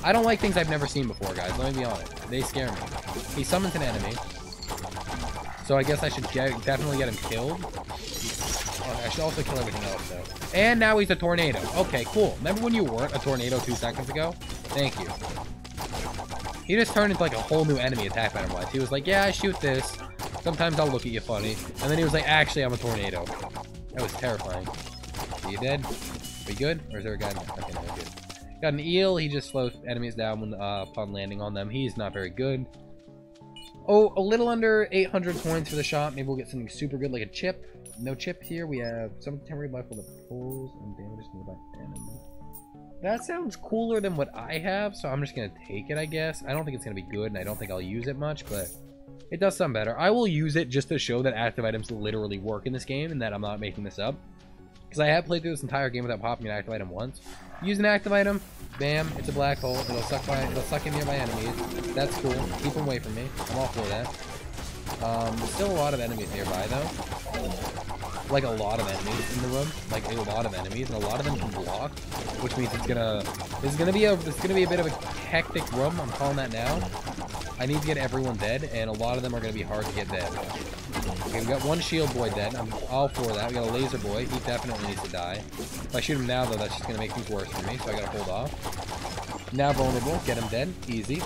I don't like things I've never seen before, guys. Let me be honest. They scare me. He summons an enemy. So I guess I should definitely get him killed. Oh, I should also kill everything else, though. And now he's a tornado. Okay, cool. Remember when you weren't a tornado 2 seconds ago? Thank you. He just turned into like a whole new enemy attack pattern-wise. He was like, yeah, I shoot this. Sometimes I'll look at you funny. And then he was like, actually, I'm a tornado. That was terrifying. Are you dead? Are we good? Or is there a guy? Okay, no, we're good. Got an eel. He just slows enemies down when, upon landing on them. He's not very good. Oh, a little under 800 coins for the shot. Maybe we'll get something super good like a chip. No chip here. We have some temporary rifle that pulls and damages nearby enemy. That sounds cooler than what I have, so I'm just going to take it, I guess. I don't think it's going to be good, and I don't think I'll use it much, but it does sound better. I will use it just to show that active items literally work in this game and that I'm not making this up. Because I have played through this entire game without popping an active item once. Use an active item, bam, it's a black hole. It'll suck in nearby enemies. That's cool. Keep them away from me. I'm all for that. There's still a lot of enemies nearby, though. Like a lot of enemies in the room, like a lot of enemies, and a lot of them can block, which means this is gonna be a bit of a hectic room. I'm calling that now. I need to get everyone dead, and a lot of them are gonna be hard to get dead. Okay, we got one shield boy dead. I'm all for that. We got a laser boy. He definitely needs to die. If I shoot him now, though, that's just gonna make things worse for me. So I gotta hold off. Now vulnerable. Get him dead. Easy.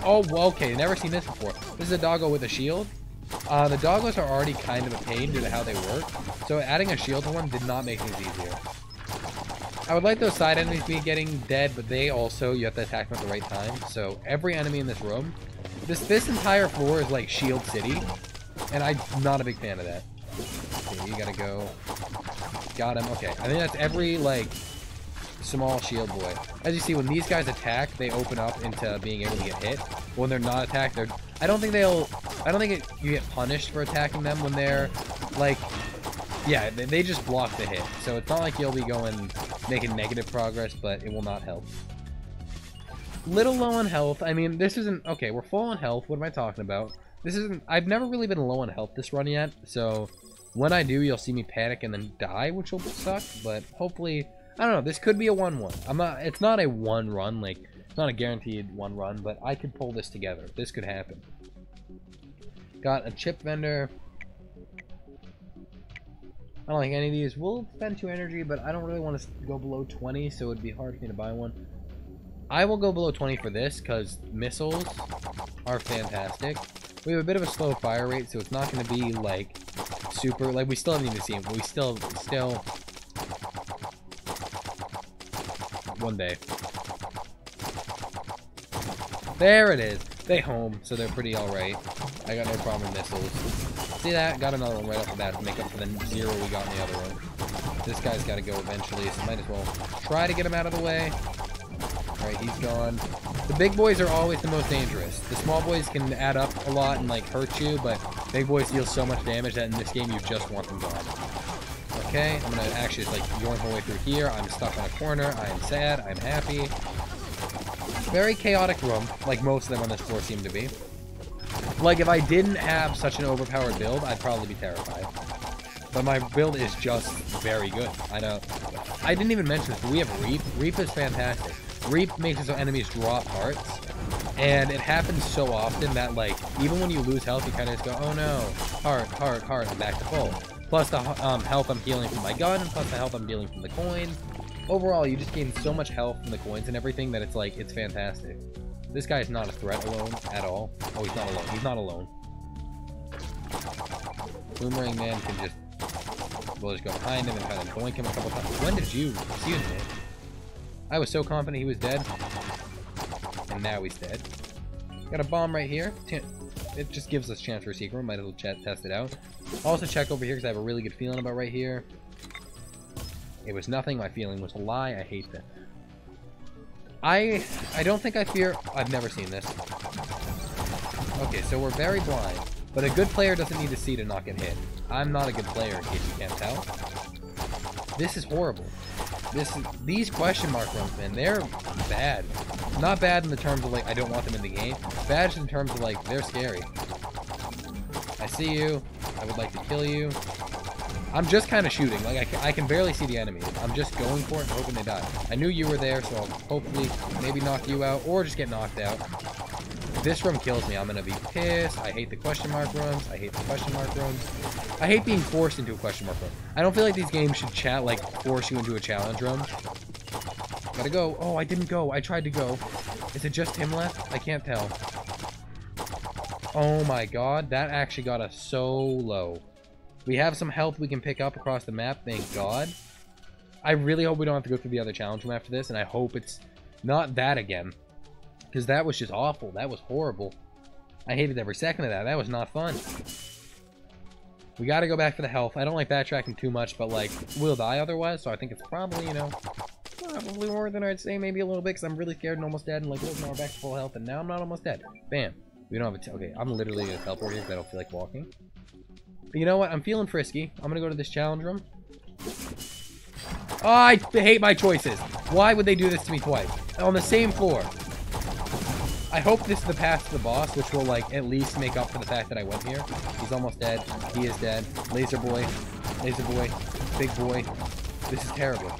Oh, well, okay. Never seen this before. This is a doggo with a shield. The doggos are already kind of a pain due to how they work, so adding a shield to one did not make things easier. I would like those side enemies be getting dead, but they also, you have to attack them at the right time, so every enemy in this room, this entire floor is like Shield City, and I'm not a big fan of that. Okay, you gotta go. Got him, okay. I think that's every, like, small shield boy. As you see, when these guys attack, they open up into being able to get hit. When they're not attacked, I don't think you get punished for attacking them when they're, like, yeah, they just block the hit. So it's not like you'll be making negative progress, but it will not help. Little low on health. I mean, this isn't... Okay, we're full on health. What am I talking about? This isn't... I've never really been low on health this run yet, so when I do, you'll see me panic and then die, which will suck, but hopefully... I don't know, this could be a 1-1. I'm not... It's not a one run, like, it's not a guaranteed one run, but I could pull this together. This could happen. Got a chip vendor. I don't like any of these. We'll spend 2 energy, but I don't really want to go below 20, so it'd be hard for me to buy one. I will go below 20 for this, because missiles are fantastic. We have a bit of a slow fire rate, so it's not going to be, like, super... Like, we still haven't even seen it, but we still... One day. There it is. They home, so they're pretty alright. I got no problem with missiles. See that? Got another one right off the bat to make up for the 0 we got in the other one. This guy's got to go eventually, so might as well try to get him out of the way. Alright, he's gone. The big boys are always the most dangerous. The small boys can add up a lot and, like, hurt you, but big boys deal so much damage that in this game you just want them gone. Okay, I'm gonna actually just, like, yoink my way through here. I'm stuck on a corner. I am sad. I'm happy. Very chaotic room, like most of them on this floor seem to be. Like, if I didn't have such an overpowered build, I'd probably be terrified. But my build is just very good. I know. I didn't even mention this, but we have Reap. Reap is fantastic. Reap makes it so enemies drop hearts. And it happens so often that, like, even when you lose health, you kind of just go, oh no, heart, heart, heart, and back to full. Plus the health I'm healing from my gun, plus the health I'm dealing from the coins. Overall, you just gain so much health from the coins and everything that it's like, it's fantastic. This guy is not a threat alone at all. Oh, he's not alone. He's not alone. Boomerang Man can just... We'll just go behind him and kind of boink him a couple times. When did you... Excuse me. I was so confident he was dead. And now he's dead. Got a bomb right here. It just gives us a chance for a secret. Might as well test it out. Also check over here because I have a really good feeling about right here. It was nothing. My feeling was a lie. I hate that. I don't think I fear... I've never seen this. Okay, so we're very blind. But a good player doesn't need to see to not get hit. I'm not a good player, in case you can't tell. This is horrible. These question mark rooms, man, they're bad. Not bad in the terms of, like, I don't want them in the game. Bad in terms of, like, they're scary. I see you. I would like to kill you. I'm just kind of shooting. Like, I can barely see the enemies. I'm just going for it and hoping they die. I knew you were there, so I'll hopefully maybe knock you out or just get knocked out. If this room kills me, I'm going to be pissed. I hate the question mark rooms. I hate the question mark rooms. I hate being forced into a question mark room. I don't feel like these games should force you into a challenge room. Gotta go. Oh, I didn't go. I tried to go. Is it just him left? I can't tell. Oh my god. That actually got us so low. We have some health we can pick up across the map, thank God. I really hope we don't have to go through the other challenge room after this, and I hope it's not that again. Because that was just awful. That was horrible. I hated every second of that. That was not fun. We gotta go back for the health. I don't like backtracking too much, but, like, we'll die otherwise, so I think it's probably, you know, probably more than I'd say, maybe a little bit, because I'm really scared and almost dead, and, like, look, now we're back to full health, and now I'm not almost dead. Bam. We don't have a... Okay, I'm literally gonna teleport here because I don't feel like walking. But you know what? I'm feeling frisky. I'm gonna go to this challenge room. Oh, I hate my choices. Why would they do this to me twice? On the same floor. I hope this is the path to the boss, which will, like, at least make up for the fact that I went here. He's almost dead. He is dead. Laser boy. Laser boy. Big boy. This is terrible.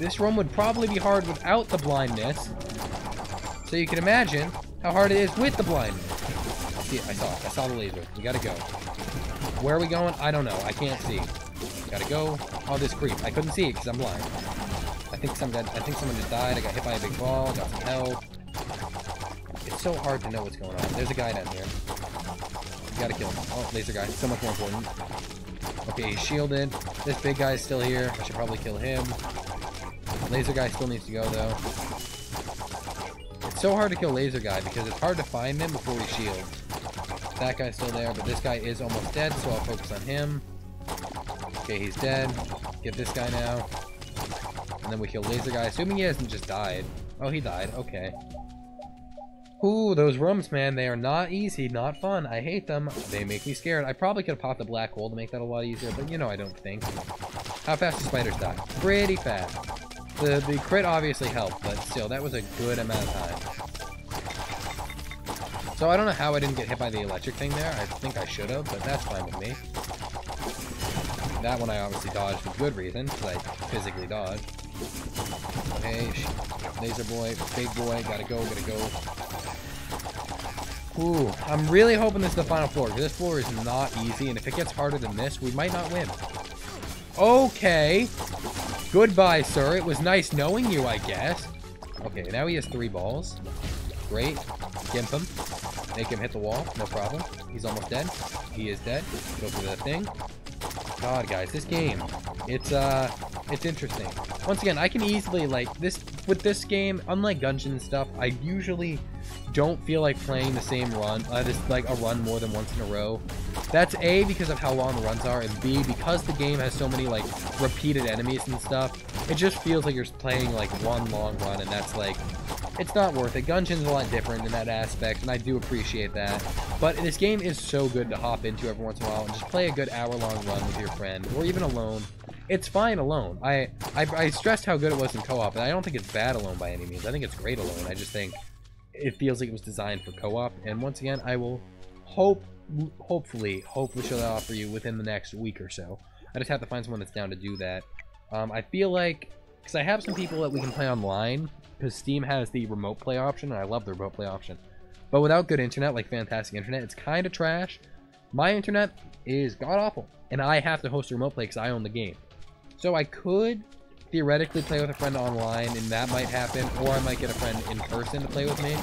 This room would probably be hard without the blindness. So you can imagine how hard it is with the blindness. I see it. I saw it. I saw the laser. We gotta go. Where are we going? I don't know. I can't see. Gotta go. Oh, this creep. I couldn't see it because I'm blind. I think someone just died. I got hit by a big ball. Got some help. It's so hard to know what's going on. There's a guy down here. You gotta kill him. Oh, laser guy. So much more important. Okay, he's shielded. This big guy is still here. I should probably kill him. Laser guy still needs to go, though. It's so hard to kill laser guy because it's hard to find him before he shields. That guy's still there, but this guy is almost dead, so I'll focus on him. Okay, he's dead. Get this guy now. And then we kill laser guy, assuming he hasn't just died. Oh, he died. Okay. Ooh, those rooms, man, they are not easy, not fun. I hate them. They make me scared. I probably could have popped a black hole to make that a lot easier, but you know I don't think. How fast do spiders die? Pretty fast. The crit obviously helped, but still, that was a good amount of time. So I don't know how I didn't get hit by the electric thing there. I think I should have, but that's fine with me. That one I obviously dodged for good reason, because I physically dodged. Okay, laser boy, big boy, gotta go, gotta go. Ooh, I'm really hoping this is the final floor, because this floor is not easy, and if it gets harder than this, we might not win. Okay. Goodbye, sir. It was nice knowing you, I guess. Okay, now he has 3 balls. Great. Gimp him. Make him hit the wall. No problem. He's almost dead. He is dead. Go for the thing. God, guys, this game, it's interesting. Once again, I can easily, like, with this game, unlike Gungeon and stuff, I usually don't feel like playing the same run, like a run more than once in a row. That's A, because of how long the runs are, and B, because the game has so many, like, repeated enemies and stuff, it just feels like you're playing, like, one long run, and that's, like, it's not worth it. Gungeon's a lot different in that aspect, and I do appreciate that. But this game is so good to hop into every once in a while and just play a good hour-long run with your friend, or even alone. It's fine alone. I stressed how good it was in co-op, and I don't think it's bad alone by any means. I think it's great alone. I just think it feels like it was designed for co-op, and once again, I will hopefully show that off for you within the next week or so. I just have to find someone that's down to do that. I feel like, because I have some people that we can play online, because Steam has the remote play option, and I love the remote play option. But without good internet, like fantastic internet, it's kind of trash. My internet is god-awful, and I have to host a remote play because I own the game. So I could theoretically play with a friend online, and that might happen, or I might get a friend in person to play with me.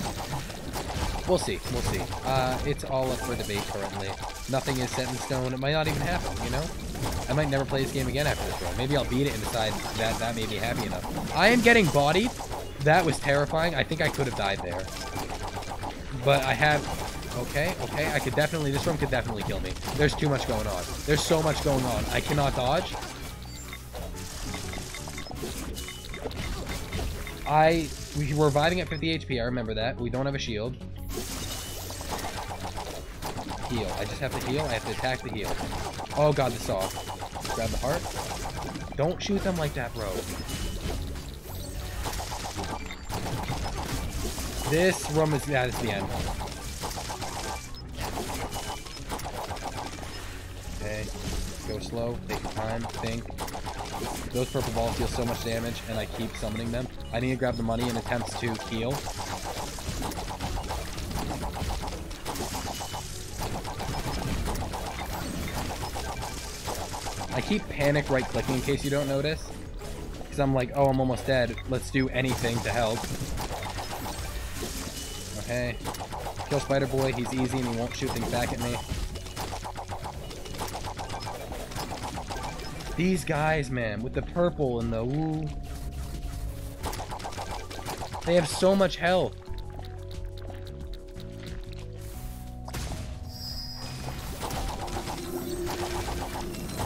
We'll see. We'll see. It's all up for debate currently. Nothing is set in stone. It might not even happen, you know? I might never play this game again after this run. Maybe I'll beat it and decide that that made me happy enough. I am getting bodied. That was terrifying. I think I could have died there. But I have... Okay, okay. I could definitely... This room could definitely kill me. There's too much going on. There's so much going on. I cannot dodge. We were reviving at 50 HP. I remember that. We don't have a shield. Heal. I just have to heal. I have to attack the heal. Oh god, the saw. Grab the heart. Don't shoot them like that, bro. This room is... Yeah, it's the end. Okay. Go slow. Take your time. Think. Those purple balls deal so much damage, and I keep summoning them. I need to grab the money in attempts to heal. I keep panic right-clicking in case you don't notice. Because I'm like, oh, I'm almost dead. Let's do anything to help. Okay. Kill Spider Boy. He's easy and he won't shoot things back at me. These guys, man, with the purple and the woo. They have so much health.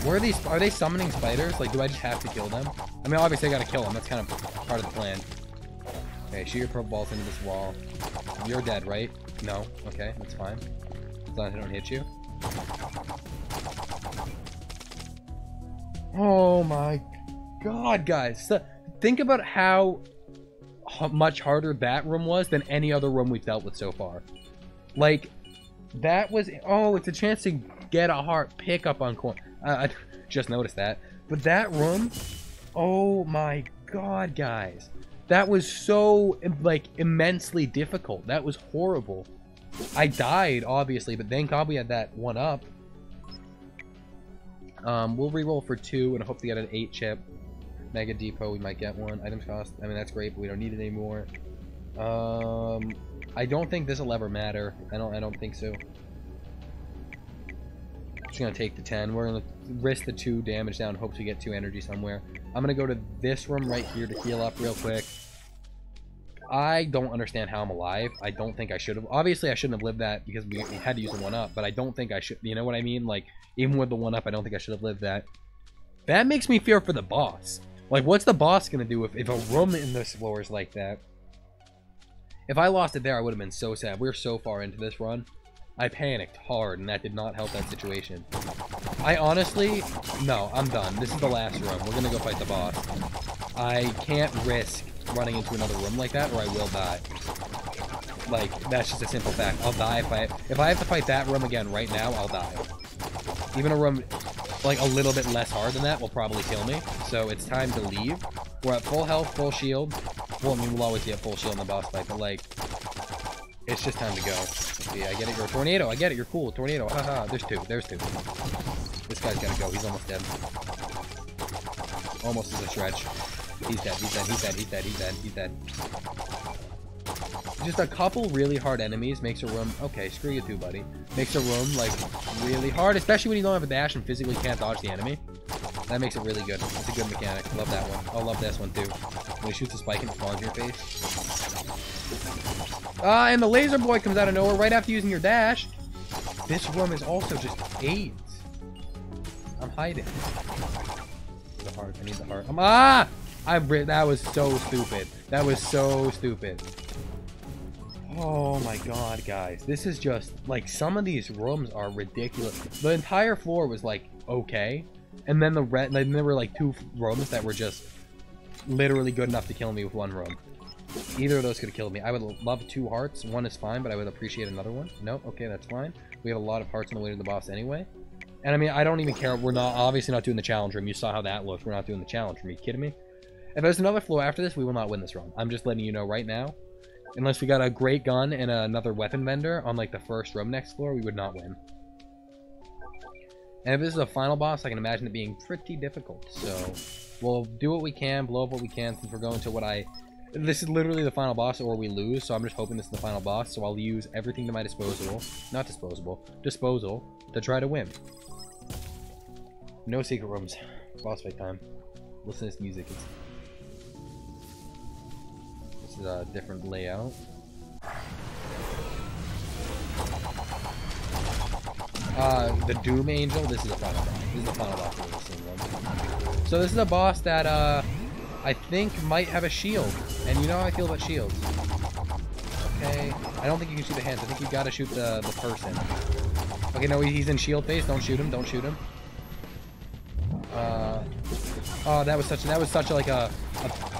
Where are these? Are they summoning spiders? Like, do I just have to kill them? I mean, obviously I gotta kill them. That's kind of part of the plan. Okay, shoot your purple balls into this wall. You're dead, right? No. Okay, that's fine. As long as I don't hit you. Oh my god, guys. So, think about how much harder that room was than any other room we've dealt with so far. Like, that was... Oh, it's a chance to get a heart pick up on coin. I just noticed that. But that room... Oh my god, guys. That was so, like, immensely difficult. That was horrible. I died, obviously, but thank god we had that one up. We'll reroll for 2 and hope to get an 8 chip. Mega Depot, we might get one. Items cost, I mean, that's great, but we don't need it anymore. I don't think this will ever matter. I don't think so. Just gonna take the 10. We're gonna risk the 2 damage down, hope to get 2 energy somewhere. I'm gonna go to this room right here to heal up real quick. I don't understand how I'm alive. I don't think I should have. Obviously, I shouldn't have lived that because we had to use the 1-up, but I don't think I should. You know what I mean? Like, even with the 1-up, I don't think I should have lived that. That makes me fear for the boss. Like, what's the boss gonna do if a room in this floor is like that? If I lost it there, I would have been so sad. We're so far into this run. I panicked hard, and that did not help that situation. I honestly... No, I'm done. This is the last room. We're gonna go fight the boss. I can't risk running into another room like that, or I will die. Like, that's just a simple fact. I'll die if I have to fight that room again right now, I'll die. Even a room, like, a little bit less hard than that will probably kill me. So it's time to leave. We're at full health, full shield. Well, I mean, we'll always be at full shield in the boss fight, but, like, it's just time to go. See, I get it. You're a tornado. I get it. You're cool. Tornado. Haha. There's two. There's two. This guy's gotta go. He's almost dead. Almost is a stretch. He's dead. He's dead. He's dead. He's dead. He's dead. He's dead. Just a couple really hard enemies makes a room... Okay, screw you too, buddy. Makes a room, like, really hard, especially when you don't have a dash and physically can't dodge the enemy. That makes it really good. It's a good mechanic. Love that one. I love this one, too. When he shoots a spike and it spawns in your face. And the laser boy comes out of nowhere right after using your dash. This room is also just AIDS. I'm hiding. The heart. I need the heart. That was so stupid. That was so stupid. Oh my god, guys. This is just, like, some of these rooms are ridiculous. The entire floor was, like, okay. And then then there were, like, 2 rooms that were just literally good enough to kill me with 1 room. Either of those could have killed me. I would love 2 hearts. 1 is fine, but I would appreciate another one. Nope, okay, that's fine. We have a lot of hearts on the way to the boss anyway. And I mean, I don't even care. We're obviously not doing the challenge room. You saw how that looked. We're not doing the challenge room. Are you kidding me? If there's another floor after this, we will not win this run. I'm just letting you know right now. Unless we got a great gun and another weapon vendor on, like, the first room next floor, we would not win. And if this is a final boss, I can imagine it being pretty difficult. So, we'll do what we can, blow up what we can, since we're going to what this is literally the final boss, or we lose, so I'm just hoping this is the final boss, so I'll use everything to my disposal, disposal, to try to win. No secret rooms. Boss fight time. Listen to this music. This is a different layout. The Doom Angel, this is a final boss. This is the final boss of the scene one. So this is a boss that, I think might have a shield. And you know how I feel about shields. Okay. I don't think you can shoot the hands. I think you gotta shoot the person. Okay, no, he's in shield phase. Don't shoot him. Don't shoot him. Oh, that was such a, like a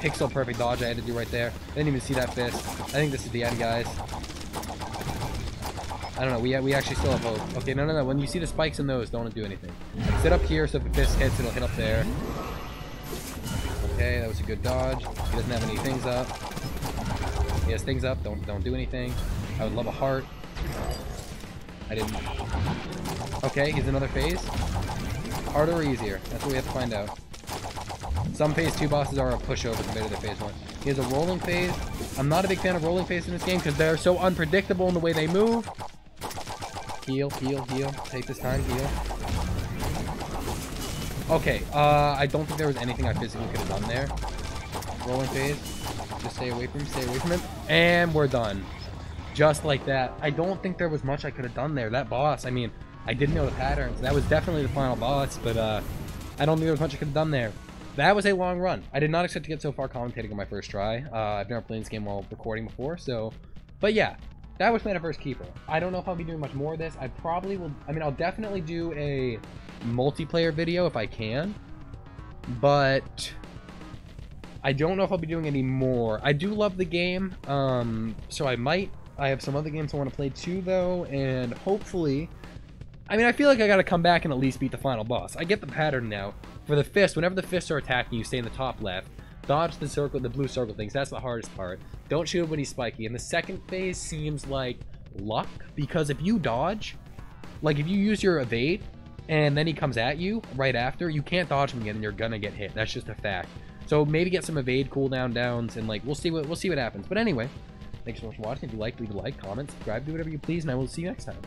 pixel perfect dodge I had to do right there. I didn't even see that fist. I think this is the end, guys. I don't know. We actually still have hope. Okay, no. When you see the spikes in those, don't do anything. Sit up here so if the fist hits, it'll hit up there. Okay, that was a good dodge. He doesn't have any things up. He has things up. Don't do anything. I would love a heart. I didn't. Okay, he's another phase. Harder or easier? That's what we have to find out. Some phase 2 bosses are a pushover compared to their phase 1. He has a rolling phase. I'm not a big fan of rolling phase in this game because they're so unpredictable in the way they move. Heal. Take this time, heal. Okay, I don't think there was anything I physically could have done there. Rolling phase. Just stay away from him. And we're done. Just like that. I don't think there was much I could have done there. That boss, I mean, I didn't know the patterns. That was definitely the final boss, but I don't think there was much I could have done there. That was a long run. I did not expect to get so far commentating on my first try. I've never played this game while recording before, so... But yeah, that was Metaverse Keeper. I don't know if I'll be doing much more of this. I probably will... I mean, I'll definitely do a multiplayer video if I can. But... I don't know if I'll be doing any more. I do love the game, so I might. I have some other games I want to play too, though, and hopefully... I mean, I feel like I gotta come back and at least beat the final boss. I get the pattern now. For the fist, whenever the fists are attacking you, stay in the top left. Dodge the circle, the blue circle things. That's the hardest part. Don't shoot him when he's spiky. And the second phase seems like luck, because if you dodge, like if you use your evade, and then he comes at you right after, you can't dodge him again, and you're gonna get hit. That's just a fact. So maybe get some evade cooldown downs, and like we'll see what happens. But anyway, thanks so much for watching. If you like, leave a like, comment, subscribe, do whatever you please, and I will see you next time.